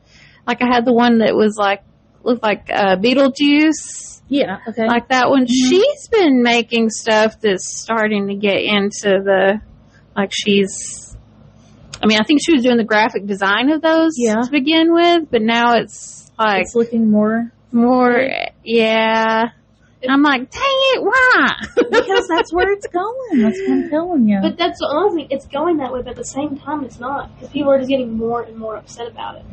S2: like, I had the one that was like, looked like Beetlejuice.
S4: Yeah, okay.
S2: Like that one. Mm-hmm. She's been making stuff that's starting to get into the, like, I think she was doing the graphic design of those to begin with, but now it's like.
S4: It's looking more,
S2: yeah. And I'm like, dang it, why?
S4: Because that's where it's going. That's what I'm telling you.
S3: But that's the other thing. It's going that way, but at the same time, it's not. Because people are just getting more and more upset about it.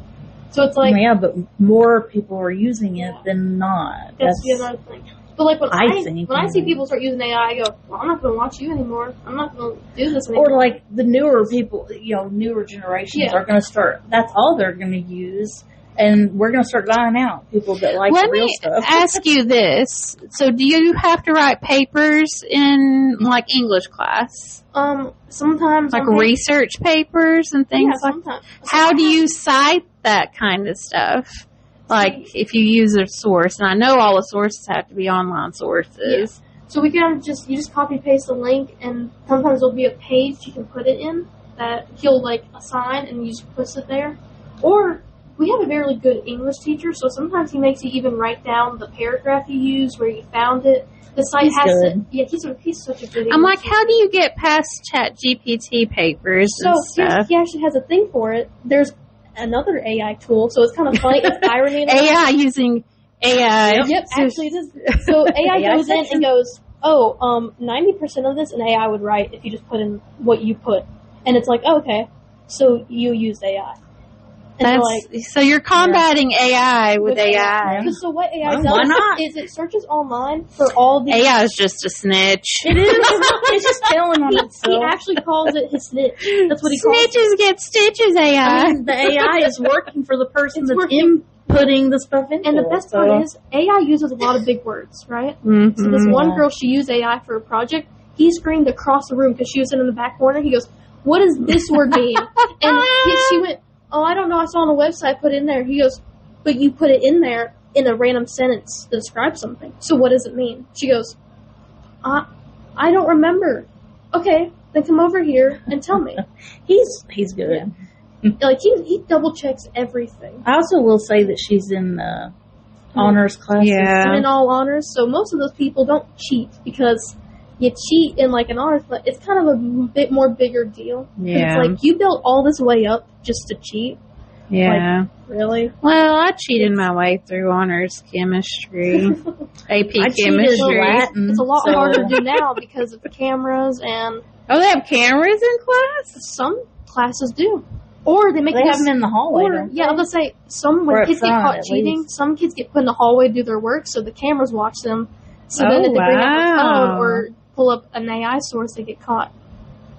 S3: So it's like...
S4: Yeah, but more people are using it than not.
S3: That's the other thing. But like when I see people start using AI, I go, well, I'm not going to watch you anymore. I'm not going to do this anymore.
S4: Or like the newer people, newer generations are going to start, that's all they're going to use. And we're going to start dying out. People that like the real stuff.
S2: Let me ask you this. So do you have to write papers in, like, English class?
S3: Sometimes.
S2: Like research papers and things like that? How do you cite that kind of stuff? Like, if you use a source. And I know all the sources have to be online sources.
S3: Yeah. So we can you just copy paste the link, and sometimes there'll be a page you can put it in that he'll, like, assign, and you just put it there. Or... we have a very good English teacher, so sometimes he makes you even write down the paragraph you used, where you found it. The site has to. Yeah, he's such a good English
S2: I'm like,
S3: teacher.
S2: how do you get past ChatGPT papers and stuff?
S3: He actually has a thing for it. There's another AI tool, so it's kind of funny. It's irony.
S2: AI using AI.
S3: Yep, actually it is. So AI goes in and goes, 90% of this an AI would write if you just put in what you put. And it's like, okay, so you used AI.
S2: So you're combating AI with AI.
S3: So what AI does is it searches online for all the...
S2: AI is just a snitch.
S3: It is. It's just telling on itself. He actually calls it his snitch. That's what he calls it.
S2: Snitches get stitches, AI.
S4: I mean, the AI is working for the person that's inputting the stuff into
S3: And the best part is, AI uses a lot of big words, right? Mm-hmm. So this one girl, she used AI for a project. He screamed across the room because she was sitting in the back corner. He goes, what does this word mean? And she went... oh, I don't know. I saw on the website put in there. He goes, but you put it in there in a random sentence that describes something. So what does it mean? She goes, I don't remember. Okay, then come over here and tell me.
S4: He's good.
S3: Yeah. Like he double checks everything.
S4: I also will say that she's in honors classes.
S2: Yeah.
S3: And in all honors. So most of those people don't cheat because you cheat in like an honors class. It's kind of a bit more bigger deal.
S2: Yeah.
S3: It's like you built all this way up just to cheat.
S2: Yeah.
S3: Like, really?
S2: Well, I cheated my way through honors chemistry, AP chemistry.
S4: Latin,
S3: it's a lot harder to do now because of cameras and...
S2: Oh, they have cameras in class?
S3: Some classes do. Or they
S4: have them in the hallway.
S3: Yeah, I was going to say, when kids get caught cheating, some kids get put in the hallway to do their work, so the cameras watch them. So then if they bring up a phone or pull up an AI source, they get caught.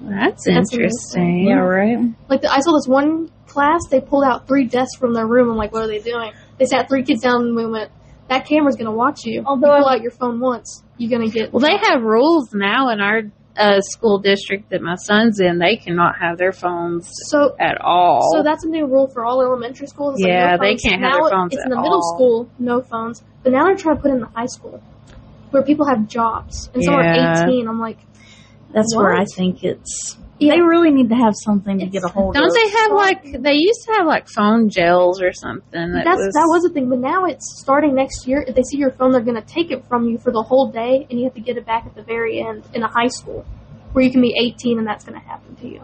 S2: That's interesting.
S4: Yeah, right.
S3: Like, I saw this one class, they pulled out 3 desks from their room. I'm like, what are they doing? They sat 3 kids down and we went, that camera's going to watch you. Although you pull out your phone once, you're going to get...
S2: Well, they have rules now in our school district that my son's in. They cannot have their phones at all.
S3: So that's a new rule for all elementary schools. It's
S2: yeah,
S3: like no
S2: they can't have their phones at all.
S3: It's in the middle school, no phones. But now they're trying to put it in the high school, where people have jobs. And some are 18. I'm like...
S4: That's where I think it's... Yeah. They really need to have something to get a hold of.
S2: Don't they have they used to have phone jails or something?
S3: That was the thing, but now it's starting next year. If they see your phone, they're going to take it from you for the whole day, and you have to get it back at the very end in a high school, where you can be 18 and that's going to happen to you.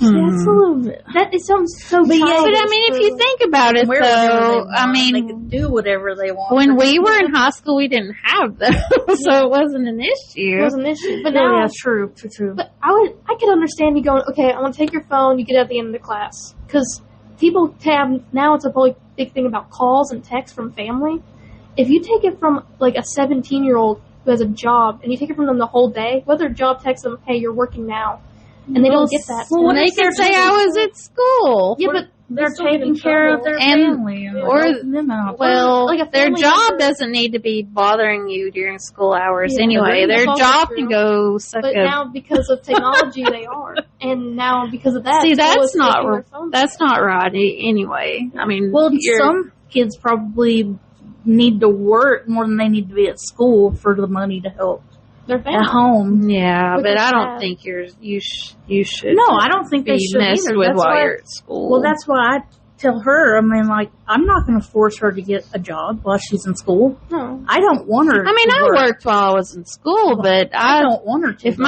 S4: That's a little bit.
S3: It sounds so
S2: But I mean, if you think about it, though, I mean,
S4: they could do whatever they want.
S2: When we were in high school, we didn't have those, so it wasn't an issue.
S3: It wasn't an issue. But now,
S4: true.
S3: But I could understand you going, okay, I'm going to take your phone, you get it at the end of the class. Because people have, now it's a really big thing about calls and texts from family. If you take it from, like, a 17-year-old who has a job, and you take it from them the whole day, whether a job texts them, hey, you're working now, and they don't get that.
S2: Well, they can say I was at school.
S3: Yeah, but
S4: they're
S3: still get in
S4: taking care of
S3: trouble.
S4: their family
S2: or
S4: helping them out.
S2: well,
S3: Like a
S2: their
S3: family
S2: job
S3: member-
S2: doesn't need to be bothering you during school hours
S3: Yeah,
S2: anyway.
S3: that's
S2: Their
S3: also
S2: job
S3: true.
S2: can go suck
S3: But
S2: a.
S3: now, because of technology, they are. And now, because of that,
S2: See,
S3: school
S2: that's
S3: is taking
S2: not
S3: their phones.
S2: that's not right anyway. I mean,
S4: Well,
S2: you're-
S4: some kids probably need to work more than they need to be at school for the money to help
S3: Their
S4: at
S3: family.
S4: home.
S2: yeah,
S3: Which
S2: but
S3: is
S2: I don't
S3: sad.
S2: think you should.
S4: No, I don't think they
S2: be
S4: should
S2: messed
S4: either.
S2: with
S4: That's
S2: while
S4: why-
S2: you're at school.
S4: Well, that's why I tell her, I mean, like, I'm not going to force her to get a job while she's in school.
S3: No.
S4: I don't want her
S2: I mean,
S4: to
S2: I
S4: work.
S2: worked while I was in school, but
S4: I don't want her to.
S2: if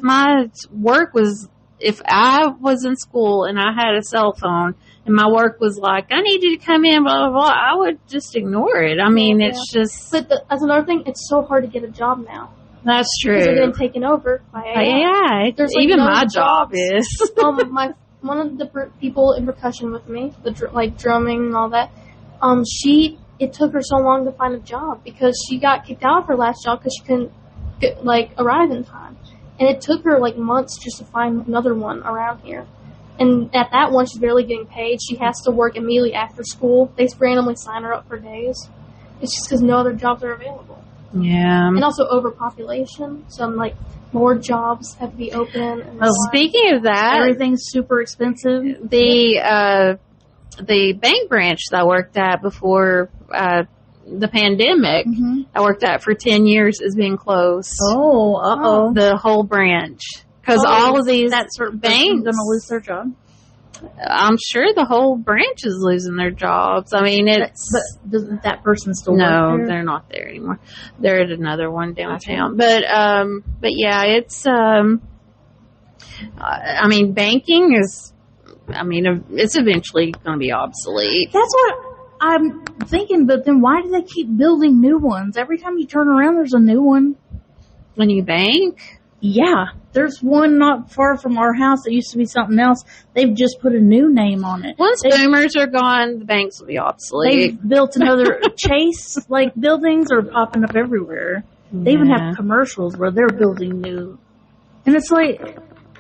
S2: my work was, if I was in school and I had a cell phone and my work was like, I need you to come in, blah, blah, blah, I would just ignore it. I mean,
S3: Yeah.
S2: it's just,
S3: But that's another thing. It's so hard to get a job now.
S2: that's
S3: Because they're
S2: true.
S3: getting taken over by AI.
S2: Yeah,
S3: There's, like,
S2: even
S3: no
S2: my job
S3: jobs.
S2: is.
S3: One of the people in percussion with me, like drumming and all that, it took her so long to find a job because she got kicked out of her last job because she couldn't arrive in time. And it took her like months just to find another one around here. And at that one, she's barely getting paid. She has to work immediately after school. They randomly sign her up for days. It's just because no other jobs are available.
S2: Yeah.
S3: And also overpopulation. So, more jobs have to be open. And
S4: Oh,
S2: Speaking of that,
S4: everything's super expensive.
S2: the bank branch that I worked at before the pandemic, I worked at for 10 years, is being closed.
S4: Oh, uh-oh.
S2: The whole branch. Because
S4: Oh,
S2: all of these
S4: That certain
S2: banks,
S4: person's going to lose their job.
S2: I'm sure the whole branch is losing their jobs. I mean, it's...
S4: But doesn't that person still
S2: no,
S4: work there?
S2: they're not there anymore. They're at another one downtown. But yeah, it's, I mean, banking is, I mean, it's eventually going to be obsolete.
S4: That's what I'm thinking, but then why do they keep building new ones? Every time you turn around, there's a new one.
S2: When you bank?
S4: Yeah, there's one not far from our house that used to be something else. They've just put a new name on it.
S2: Once boomers are gone, the banks will be obsolete.
S4: They've built another Chase, buildings are popping up everywhere. They even have commercials where they're building new. And it's like,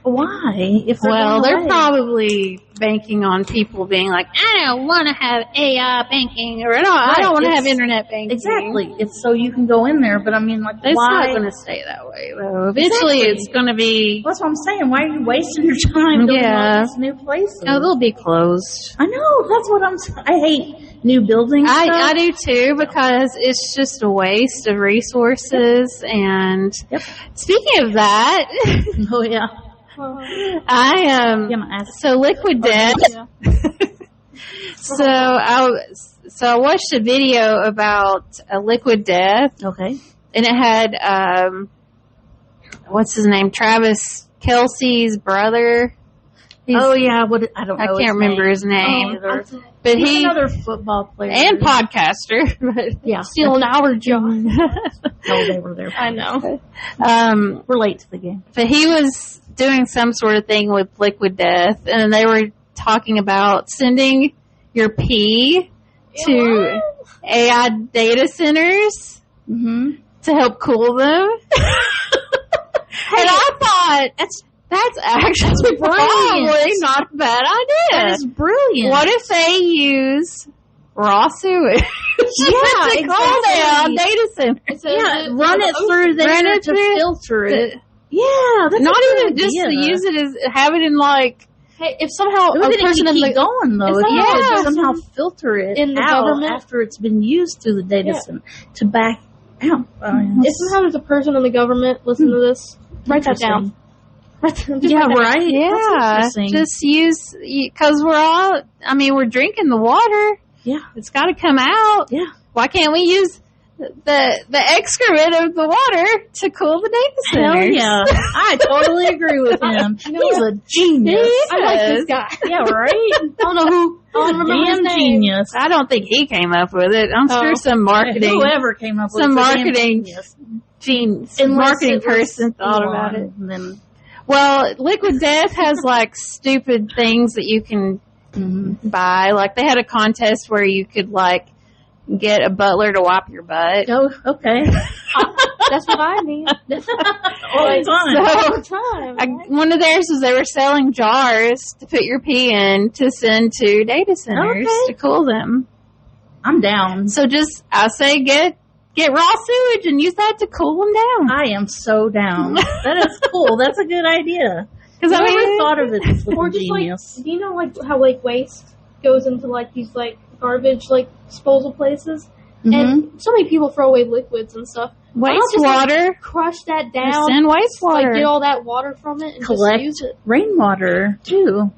S4: why? If
S2: they're probably banking on people being like, I don't want to have AI banking, or I don't want to have internet banking.
S4: Exactly. It's so you can go in there, but I mean,
S2: It's
S4: why?
S2: not going to stay that way, though. Eventually, it's going to be...
S4: That's what I'm saying. Why are you wasting your time building all these new places?
S2: No, they'll be closed.
S4: I know. That's what I'm saying. I hate new buildings.
S2: I do too, because it's just a waste of resources. And speaking of that,
S4: Oh, yeah.
S2: so Liquid Death. So I watched a video about a Liquid Death,
S4: Okay.
S2: and it had what's his name, Travis Kelce's brother.
S4: Oh, yeah. I don't know.
S2: I can't remember his name, but
S4: He's
S2: he
S4: another football player.
S2: and podcaster. But
S4: Yeah.
S3: Stealing our job.
S4: Oh, they were there.
S3: I know.
S4: We're late to the game.
S2: But he was doing some sort of thing with Liquid Death, and they were talking about sending your pee to AI data centers to help cool them. And I thought, that's actually probably not a bad idea.
S4: That is brilliant.
S2: What if they use raw sewage to cool down data centers?
S4: Yeah, run it through there
S2: Run it
S4: to
S2: through-
S4: filter it. Yeah, that's
S2: Not
S4: a good
S2: even just to
S4: idea.
S2: use it as, have it in like,
S3: Hey, if somehow
S4: We're
S3: a
S4: going
S3: person
S4: to
S3: in
S4: keep
S3: the
S4: going, though.
S3: Is
S4: If you
S3: that
S4: could somehow filter it
S3: in the
S4: out
S3: government?
S4: after it's been used through the data center to back out.
S3: if somehow there's a person in the government listening to this, write that down.
S4: Yeah, right?
S2: yeah,
S4: That's interesting.
S2: just use, because we're all, I mean, we're drinking the water.
S4: Yeah.
S2: It's got to come out.
S4: Yeah.
S2: Why can't we use the excrement of the water to cool the data
S4: Hell
S2: centers?
S4: yeah. I totally agree with him. He's a genius.
S3: I like this guy.
S4: Yeah, right?
S3: I don't know who. I don't remember his
S4: Damn
S3: name.
S4: genius.
S2: I don't think he came up with it. I'm sure some marketing,
S4: Whoever came up with
S2: some
S4: it,
S2: marketing marketing person thought about it.
S4: Then,
S2: Well, Liquid Death has like stupid things that you can buy. Like they had a contest where you could like get a butler to wipe your butt.
S4: Oh, okay.
S3: That's what I need.
S4: All the time.
S2: One of theirs was they were selling jars to put your pee in to send to data centers to cool them.
S4: I'm down.
S2: So I say get raw sewage and use that to cool them down.
S4: I am so down. That is cool. That's a good idea. Because I never thought of it as
S3: or just
S4: genius.
S3: do you know how waste goes into these garbage disposal places?
S4: Mm-hmm.
S3: And so many people throw away liquids and stuff.
S2: Wastewater.
S3: Crush that down.
S2: Send wastewater.
S3: Get all that water from it and
S4: collect
S3: just use it.
S4: Rainwater too.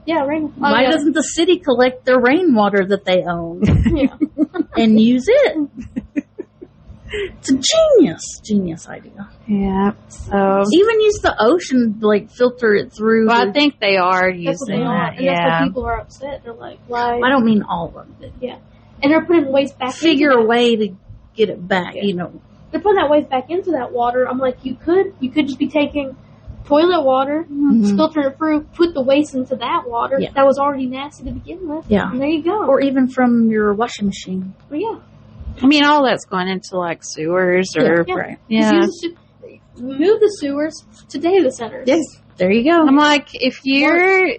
S3: Yeah, rain.
S4: Why doesn't the city collect their rainwater that they own and use it? It's a genius idea.
S2: Yeah. So
S4: even use the ocean, filter it through.
S2: Well, I think they are using that.
S3: And that's why people are upset. They're like, why?
S4: I don't mean all of it.
S3: Yeah. And they're putting waste back.
S4: Figure a way to get it back.
S3: Yeah. They're putting that waste back into that water. I'm like, you could just be taking toilet water, filtering it through, put the waste into that water that was already nasty to begin with.
S4: Yeah.
S3: And there you go.
S4: Or even from your washing machine.
S3: But yeah.
S2: I mean, all that's going into sewers or
S4: right.
S3: Yeah. Move the sewers to data centers.
S4: Yes. There you go.
S2: I'm like, if you're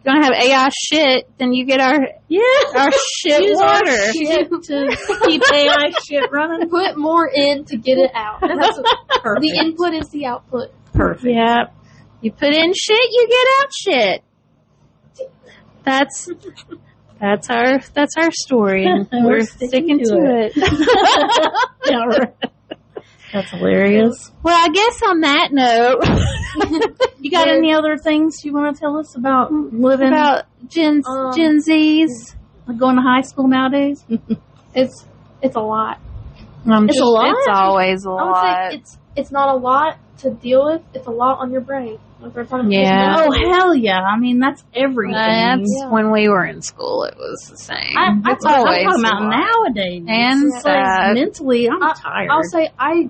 S2: gonna have AI shit, then you get our shit water.
S4: Shit to keep AI shit running.
S3: Put more in to get it out. That's
S4: Perfect.
S3: The input is the output.
S4: Perfect.
S2: Yeah. You put in shit, you get out shit. That's our story, and we're sticking to it.
S4: Yeah, right. That's hilarious.
S2: Well, I guess on that note,
S4: You got any other things you want to tell us about living?
S2: About Gen Zs?
S4: Going to high school nowadays?
S3: It's a lot.
S2: It's
S3: a lot?
S2: It's always a
S3: I
S2: lot.
S3: would say it's not a lot to deal with. It's a lot on your brain.
S2: Yeah.
S4: Oh, hell yeah. I mean, that's everything.
S2: That's when we were in school, it was the same.
S4: It's
S2: always
S4: I'm talking
S2: a
S4: about
S2: lot.
S4: nowadays.
S2: And
S4: it's like mentally, I'm tired.
S3: I'll say I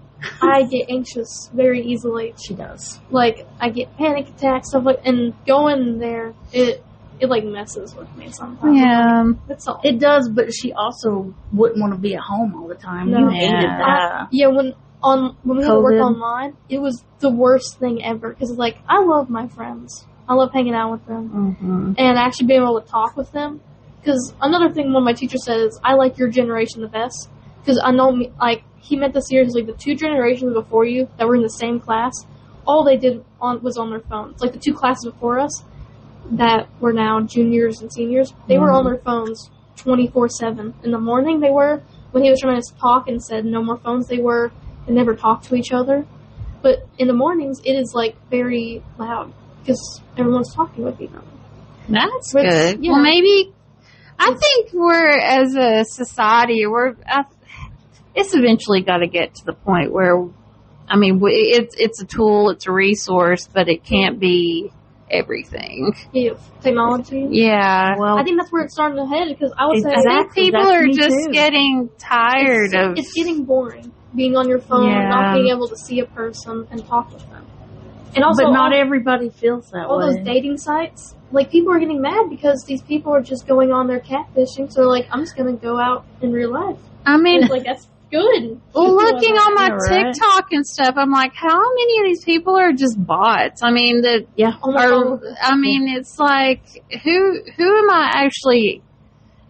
S3: get anxious very easily.
S4: She does.
S3: I get panic attacks, stuff and going there, it messes with me sometimes.
S2: Yeah.
S3: That's all.
S4: It does, but she also wouldn't want to be at home all the time.
S3: No.
S4: You hated that.
S3: When we had to work
S4: COVID.
S3: online, it was the worst thing ever. Because I love my friends. I love hanging out with them. And actually being able to talk with them. Because another thing one of my teachers said is, I like your generation the best. Because I know, he meant this seriously. The 2 generations before you that were in the same class, all they did was on their phones. The 2 classes before us that were now juniors and seniors, they were on their phones 24/7. In the morning, they were. When he was trying to talk and said no more phones, they were. And never talk to each other. But in the mornings, it is very loud because everyone's talking with each other.
S2: That's
S3: Which,
S2: good.
S3: yeah.
S2: Well, maybe I think we're as a society, it's eventually got to get to the point where, it's a tool, it's a resource, but it can't be everything.
S3: Yeah, technology.
S2: Yeah.
S4: Well,
S3: I think that's where it's starting to head because I would say
S2: I think people
S4: that's
S2: are
S4: me
S2: just
S4: too.
S2: getting tired of.
S3: it's getting boring being on your phone, not being able to see a person and talk with them. And also,
S4: but not everybody feels that
S3: all
S4: way.
S3: those dating sites, people are getting mad because these people are just going on their catfishing. So I'm just going to go out in real life.
S2: I mean,
S3: That's good.
S2: well, looking on my
S4: Yeah, right.
S2: TikTok and stuff, I'm like, how many of these people are just bots? I mean, it's like, who am I actually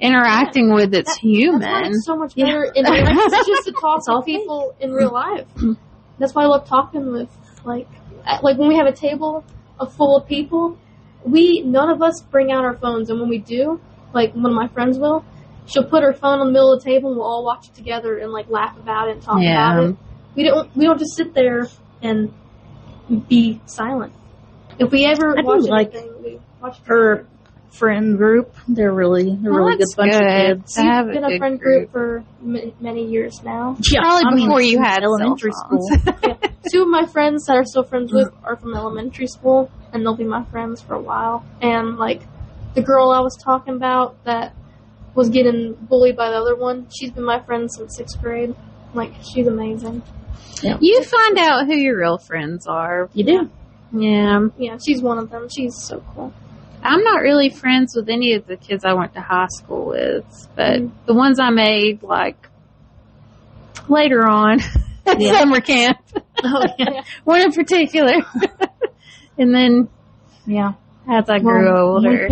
S2: interacting with that's human?
S3: That's why it's so much better in real life. It's just to talk to people in real life. That's why I love talking with, when we have a table full of people, none of us bring out our phones. And when we do, one of my friends will, she'll put her phone in the middle of the table and we'll all watch it together and laugh about it and talk about it. We don't just sit there and be silent. If we ever watch anything, we watch it
S4: Her friend group, they're really good
S2: that's
S4: bunch
S2: good.
S4: of kids.
S2: To have
S3: We've been a friend group for many years now.
S4: Yeah,
S2: Probably before you had
S4: elementary
S2: cell
S4: school.
S2: phones.
S3: 2 of my friends that are still friends with are from elementary school, and they'll be my friends for a while. And the girl I was talking about that was getting bullied by the other one, she's been my friend since 6th grade. She's amazing.
S4: Yeah.
S2: You find out who your real friends are.
S4: You do.
S2: Yeah.
S3: Yeah, she's one of them. She's so cool.
S2: I'm not really friends with any of the kids I went to high school with, but the ones I made, like, later on at summer camp.
S4: Oh, yeah.
S2: One in particular. And then,
S4: Yeah.
S2: as I grew older.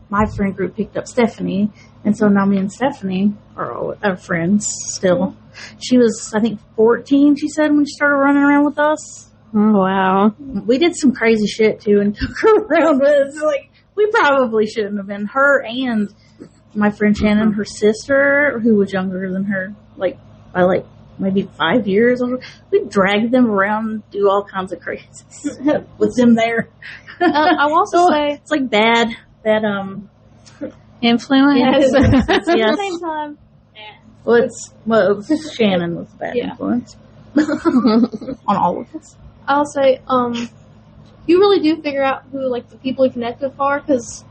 S4: My friend group picked up Stephanie, and so now me and Stephanie are friends still. She was, I think, 14, she said, when she started running around with us.
S2: Oh, wow.
S4: We did some crazy shit, too, and took her around with us. Like, we probably shouldn't have been. Her and my friend Shannon, her sister, who was younger than her, like, by, like, maybe 5 years older, we dragged them around, do all kinds of crazy stuff with them there.
S3: I will also say,
S4: it's like bad,
S2: Influence?
S3: yes. At the
S4: yes.
S3: same time,
S4: Well, Shannon was a bad influence on all of us.
S3: I'll say, you really do figure out who, like, the people you connect with are, because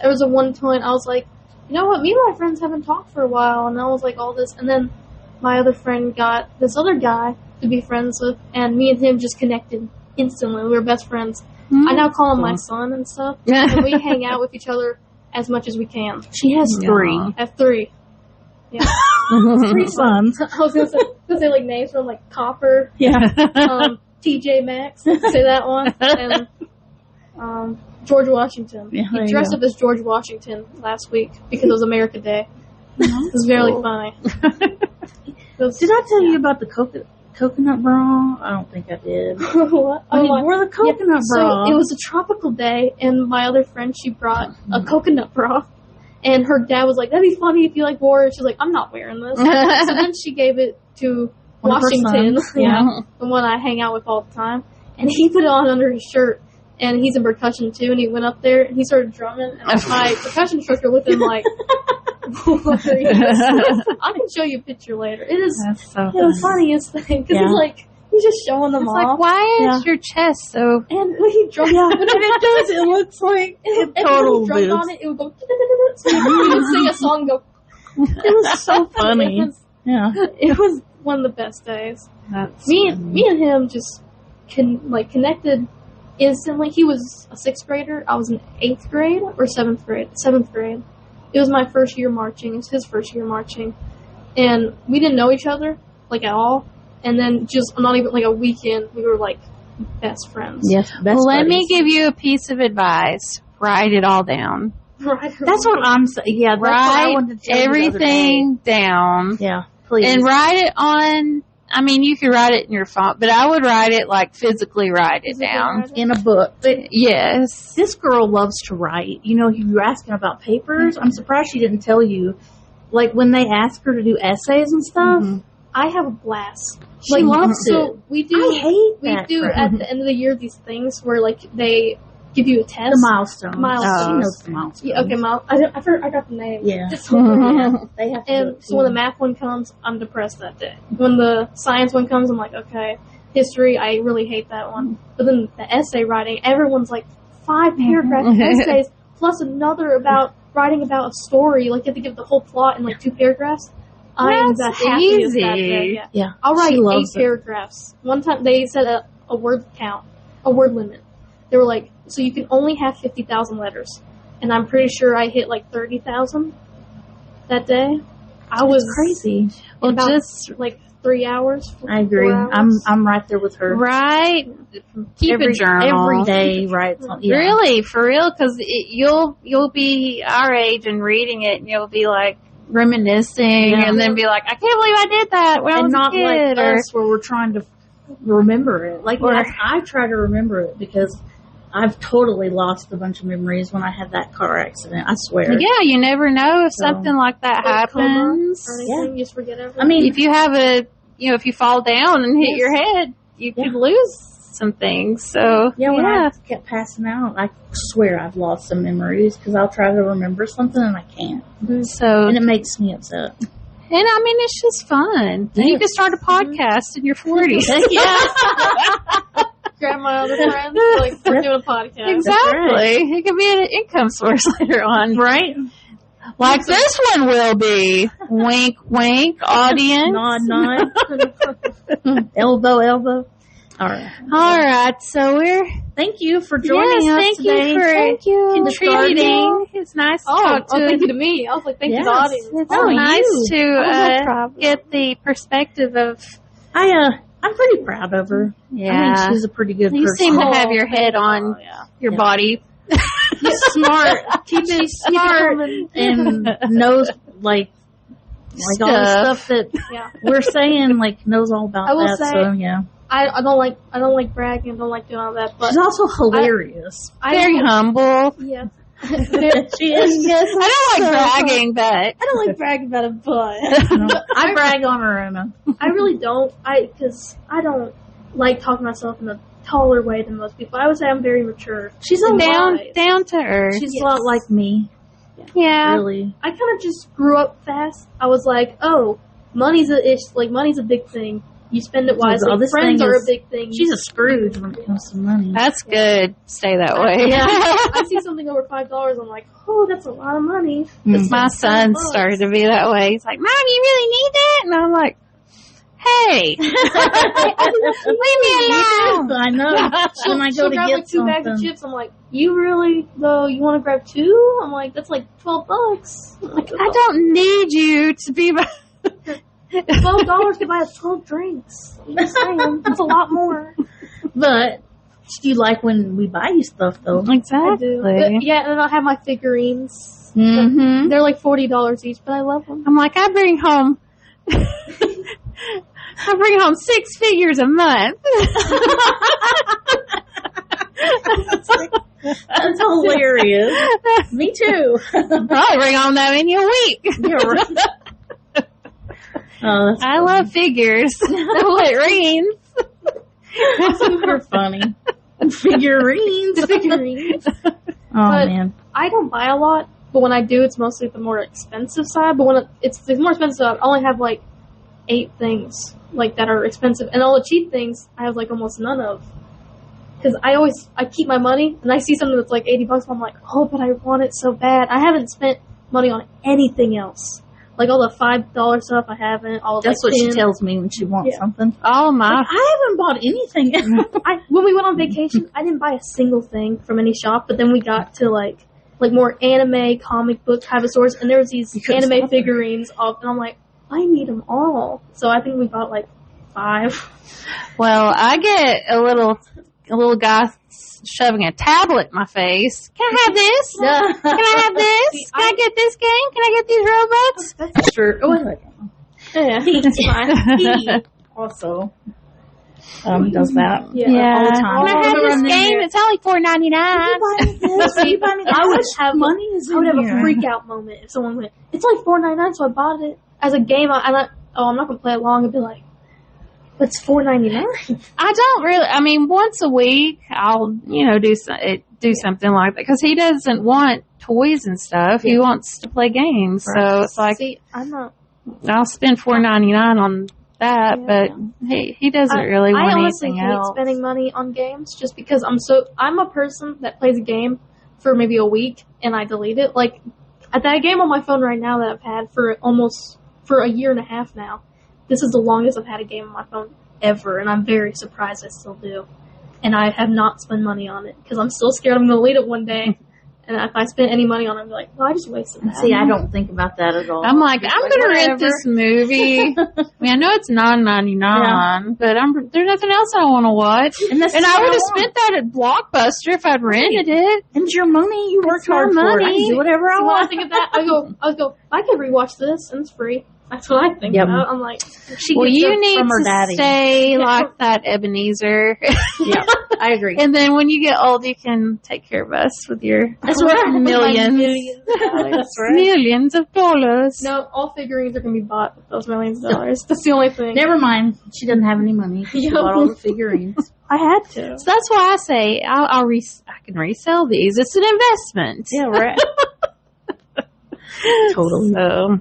S3: there was a one point I was like, you know what, me and my friends haven't talked for a while, and I was like, all this, and then my other friend got this other guy to be friends with, and me and him just connected instantly. We were best friends. I now call him my son and stuff, and we hang out with each other as much as we can.
S4: She has 3.
S3: I have 3. Yeah.
S4: 3 sons.
S3: I was gonna say like names from like Copper,
S4: Yeah.
S3: TJ Maxx, say that one, and George Washington.
S4: Yeah,
S3: He dressed up as George Washington last week because it was America Day. It was very funny.
S4: Did I tell you about the coconut bra? I don't think I did.
S3: What?
S4: When he wore the coconut bra.
S3: So it was a tropical day, and my other friend, she brought a coconut bra. And her dad was like, that'd be funny if you like wore it. She's like, I'm not wearing this. So then she gave it to
S4: One of her
S3: Washington,
S4: sons. Yeah.
S3: the one I hang out with all the time. And he put it on under his shirt. And he's in percussion too. And he went up there and he started drumming. And my percussion instructor looked at him like, what are you doing? I can show you a picture later. It is
S2: That's so
S3: the funniest thing. Because he's like, he's just showing them
S2: It's
S3: off.
S2: like, why is your chest so...
S3: And when he drummed
S4: and it does. It looks like
S3: total
S4: total
S3: when he drummed
S4: boobs.
S3: on it, it would go. So he would sing a song and go.
S4: It was so funny.
S3: It was one of the best days.
S2: That's
S3: Me and him just connected instantly. He was a 6th grader. I was in 8th grade or 7th grade. 7th grade. It was my first year marching. It was his first year marching, and we didn't know each other like at all. And then just not even like a weekend, we were like best friends.
S4: Yes, best
S2: Let me
S4: buddies.
S2: give you a piece of advice. Write it all down.
S3: Right.
S4: That's what I'm saying. Yeah, that's what I
S2: Write
S4: wanted to tell you the other
S2: everything down.
S4: day. Yeah, please.
S2: And write it on... I mean, you could write it in your phone, but I would write it, like, physically write it down.
S4: in a book. But
S2: Yes.
S4: this girl loves to write. You know, you were asking about papers. I'm surprised she didn't tell you. Like, when they ask her to do essays and stuff,
S3: I have a blast.
S4: she loves
S3: So
S4: it.
S3: we do.
S4: I hate
S3: We
S4: that
S3: do
S4: crap.
S3: at the end of the year these things where like they give you a test.
S4: The milestones.
S3: Milestones.
S4: She knows the milestones.
S3: Yeah, okay, I got the name.
S4: Yeah.
S3: It's so funny.
S4: They have to do
S3: And
S4: it,
S3: so when
S4: too.
S3: the math one comes, I'm depressed that day. When the science one comes, I'm like, okay. History, I really hate that one. But then the essay writing, everyone's like 5 paragraph essays plus another about writing about a story. Like you have to give the whole plot in like 2 paragraphs. I am the
S2: That's
S3: happiest that
S2: easy.
S3: day. Yeah.
S4: Yeah.
S3: I'll write
S4: She
S3: 8
S4: loves it.
S3: paragraphs. One time they said a word count, a word limit. They were like, so you can only have 50,000 letters. And I'm pretty sure I hit like 30,000 that day. I was
S4: crazy.
S3: well,
S2: Well,
S3: about
S2: just
S3: like 3 hours.
S4: I agree.
S3: 4 hours.
S4: I'm right there with her.
S2: write. Keep
S4: every,
S2: a journal.
S4: every day, right? Yeah.
S2: Really, for real, because you'll be our age and reading it, and you'll be like reminiscing,
S4: Yeah.
S2: and then be like, I can't believe I did that when I
S4: And
S2: was
S4: not
S2: a kid.
S4: like us where we're trying to remember it. Like,
S2: Or-
S4: I try to remember it because I've totally lost a bunch of memories when I had that car accident. I swear.
S2: Yeah, you never know if
S4: So-
S2: something like that
S3: Or coma
S2: happens.
S3: or anything, you just forget everything.
S4: I mean,
S2: If you have if you fall down and hit
S3: Yes.
S2: your head, you
S4: Yeah.
S2: could lose some things. So
S4: when I kept passing out, I swear I've lost some memories because I'll try to remember something and I can't.
S2: So,
S4: And it makes me upset.
S2: and I mean, it's just fun. And you
S4: Yes.
S2: can start a podcast in your 40s.
S4: Yeah.
S3: grab my other friends, like we're doing a podcast.
S2: Exactly. It could be an income source later on.
S4: Right?
S2: Like this one will be. Wink, wink, audience.
S4: Nod, nod. Elbow, elbow. All right.
S2: All right, so
S4: Thank you for joining us
S2: thank
S4: today.
S2: you for contributing. It's nice to talk to
S3: thank you to me. I was like, thank you to the audience.
S2: It's
S4: Oh,
S2: nice
S4: you.
S2: to
S3: no problem.
S2: get the perspective of.
S4: I'm pretty proud of her.
S2: Yeah,
S4: I think she's a pretty good
S2: you
S4: person.
S2: seem to have your head on your body.
S4: Smart. Keep it smart and knows like all the stuff that we're saying. Like knows all about
S3: I will
S4: that.
S3: say,
S4: So yeah,
S3: I don't like bragging. I don't like doing all that. But
S4: she's also hilarious.
S2: Very humble.
S3: Yeah.
S4: She is.
S3: Yes,
S2: I don't like bragging, but
S3: I don't like bragging about it, but
S4: I brag on her, Emma.
S3: I really don't. Because I don't like talking myself in a taller way than most people. I would say I'm very mature.
S2: she's down to earth.
S4: She's a lot like me.
S2: Yeah.
S4: Really.
S3: I kind of just grew up fast. I was like, oh, money's a big thing. You spend it wisely.
S4: this
S3: Friends
S4: thing
S3: are a
S4: is-
S3: big thing.
S4: She's a Scrooge when it comes to money.
S2: That's good. Stay that way.
S3: I see something over $5. I'm like, oh, that's a lot of money.
S2: My son started to be that way. He's like, Mom, you really need that? And I'm like, hey, leave me alone.
S4: I know. When I go
S3: She'll
S4: to
S3: grab
S4: get
S3: like 2 bags of
S4: something.
S3: chips. I'm like, you really though? You want to grab 2? I'm like, that's like $12. I'm like,
S2: I don't need you to be my...
S3: $12 to buy us 12 drinks. I'm just saying, that's a lot more.
S4: But you like when we buy you stuff, though.
S2: Exactly.
S3: I do. But, yeah, and then I'll have my figurines.
S2: Mm-hmm.
S3: They're like $40 each, but I love them.
S2: I'm like, I bring home 6 figures a month.
S4: That's hilarious. Me too.
S2: Probably bring home that many a week.
S4: You're right. Oh, that's
S2: I love figures. Figurines.
S4: You're funny. Figurines.
S3: Figurines.
S4: Oh,
S3: But
S4: man.
S3: I don't buy a lot, but when I do, it's mostly the more expensive side. But when it's the more expensive side, I only have like 8 things like that are expensive, and all the cheap things I have like almost none of. Because I keep my money, and I see something that's like $80, and I'm like, oh, but I want it so bad. I haven't spent money on anything else. Like all the $5 stuff, I haven't. All
S4: That's
S3: like
S4: what she
S3: 10.
S4: tells me when she wants something.
S2: Oh, my.
S4: Like, I haven't bought anything.
S3: When we went on vacation, I didn't buy a single thing from any shop, but then we got to like more anime, comic book type of stores, and there was these anime figurines off, and I'm like, I need them all. So I think we bought like 5.
S2: Well, I get a little guy shoving a tablet in my face. Can I have this? Can I have this? Can I get this game? Can I get these robots?
S4: That's true. Oh, wait.
S3: Yeah, that's fine.
S4: He also does that.
S3: Yeah.
S4: All the time.
S2: Can I have this game? It's only $4.99.
S3: I would have
S4: money is
S3: I would have
S4: here.
S3: a freak out moment if someone went, it's like $4.99, so I bought it as a game. I'm not gonna play it long and be like, but it's $4.99.
S2: I don't really. I mean, once a week, I'll do something like that because he doesn't want toys and stuff. He wants to play games.
S4: Right.
S2: So it's like
S3: See, I'm not.
S2: I'll spend $4.99 on that, but he doesn't really want
S3: I honestly
S2: anything
S3: hate
S2: else.
S3: spending money on games just because I'm a person that plays a game for maybe a week and I delete it. Like at that game on my phone right now that I've had for a year and a half now. This is the longest I've had a game on my phone ever, and I'm very surprised I still do. And I have not spent money on it because I'm still scared I'm going to delete it one day. And if I spend any money on it, I'm like, well, I just wasted that.
S4: See, I don't think about that at all.
S2: I'm like, I'm going to rent
S3: whatever.
S2: this movie. I mean, I know it's $9.99, but there's nothing else I want to watch.
S4: And that's
S2: And I
S4: what
S2: would have
S4: want.
S2: spent that at Blockbuster if I'd rented it.
S4: And it's your money. You worked
S2: It's my
S4: hard for it. I
S2: money.
S4: can do whatever I
S3: So when I
S4: want.
S3: think of that, I go, I could rewatch this and it's free. That's what I think
S4: Yep.
S3: about. I'm like,
S4: She
S2: Well,
S4: gets
S2: you
S4: it
S2: need
S4: from her
S2: to
S4: daddy.
S2: stay like that, Ebenezer.
S4: Yeah, I agree.
S2: And then when you get old, you can take care of us with your
S4: That's right.
S2: millions.
S4: That's right.
S2: Millions of dollars.
S3: no, all figurines are going to be bought with those millions of dollars. That's the only thing.
S4: Never mind. She doesn't have any money. She bought all the figurines.
S3: I had to.
S2: So that's why I say I can resell these. It's an investment.
S4: Yeah, right. Totally.
S2: So,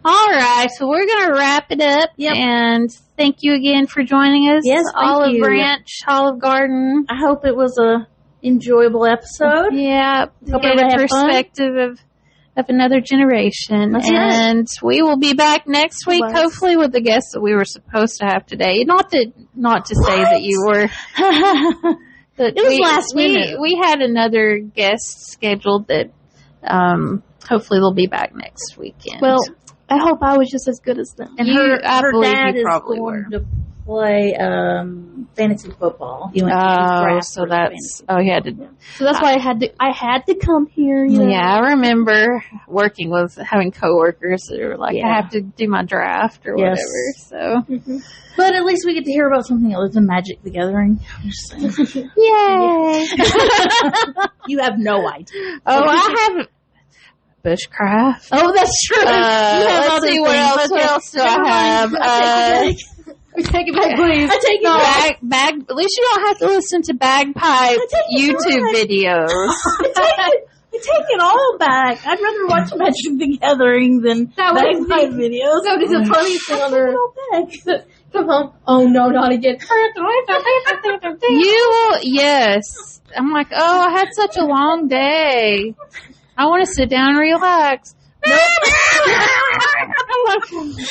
S2: all right. So we're going to wrap it up.
S4: Yep.
S2: And thank you again for joining us.
S4: Yes, thank
S2: Olive
S4: you.
S2: Branch, Olive Garden.
S4: I hope it was a enjoyable episode.
S2: Yeah. To
S4: Hope
S2: get
S4: everybody
S2: a
S4: had fun.
S2: perspective of of another generation.
S3: That's right.
S2: And we will be back next week,
S3: Bless.
S2: hopefully with the guests that we were supposed to have today. Not to say that you were. But
S3: It was last minute.
S2: We had another guest scheduled that hopefully they'll be back next weekend.
S3: Well, I hope I was just as good as them.
S4: And
S2: I
S4: her
S2: believe
S4: dad
S2: you
S4: is
S2: probably
S4: going
S2: were.
S4: to play fantasy football. He went to draft
S2: so
S4: for
S2: that's
S4: fantasy.
S2: he had to.
S3: So that's why I had to come here. You know?
S2: Yeah, I remember working with having coworkers that were like,
S4: Yeah.
S2: I have to do my draft or
S4: Yes.
S2: whatever. So,
S4: But at least we get to hear about something other than Magic the Gathering. I'm just saying.
S2: yay!
S4: You have no idea.
S2: Oh, I have bushcraft.
S4: Oh, that's true.
S2: Let's see what else. What else do I have?
S3: Take it back, please.
S4: I take it back.
S2: Bag. At least you don't have to listen to bagpipe YouTube videos.
S4: I take it all back. I'd rather watch Magic the Gathering than
S3: That was
S4: bagpipe
S3: the-
S4: videos.
S3: That was the funniest thing on
S4: Take it
S3: earth.
S4: all back.
S3: Come home. Oh no, not again.
S2: Yes. I'm like, oh, I had such a long day. I want to sit down and relax. Nope.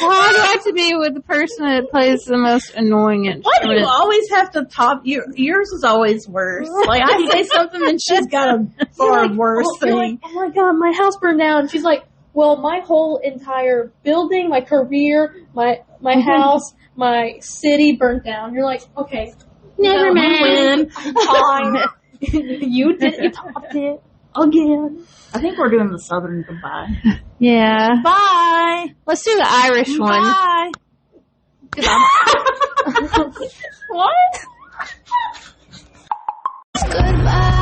S2: I'd like to be with the person that plays the most annoying
S4: Why do
S2: instrument.
S4: you always have to top? Yours is always worse. Like, I say something and she's got a far worse
S3: You're
S4: thing.
S3: like, oh my god, my house burned down. And she's like, well, my whole entire building, my career, my house, my city burnt down. You're like, okay,
S2: Never mind.
S3: fine. You topped it again.
S4: I think we're doing the Southern goodbye.
S2: Yeah.
S4: Bye.
S2: Let's do the Irish one.
S4: Bye.
S3: What?
S1: Goodbye.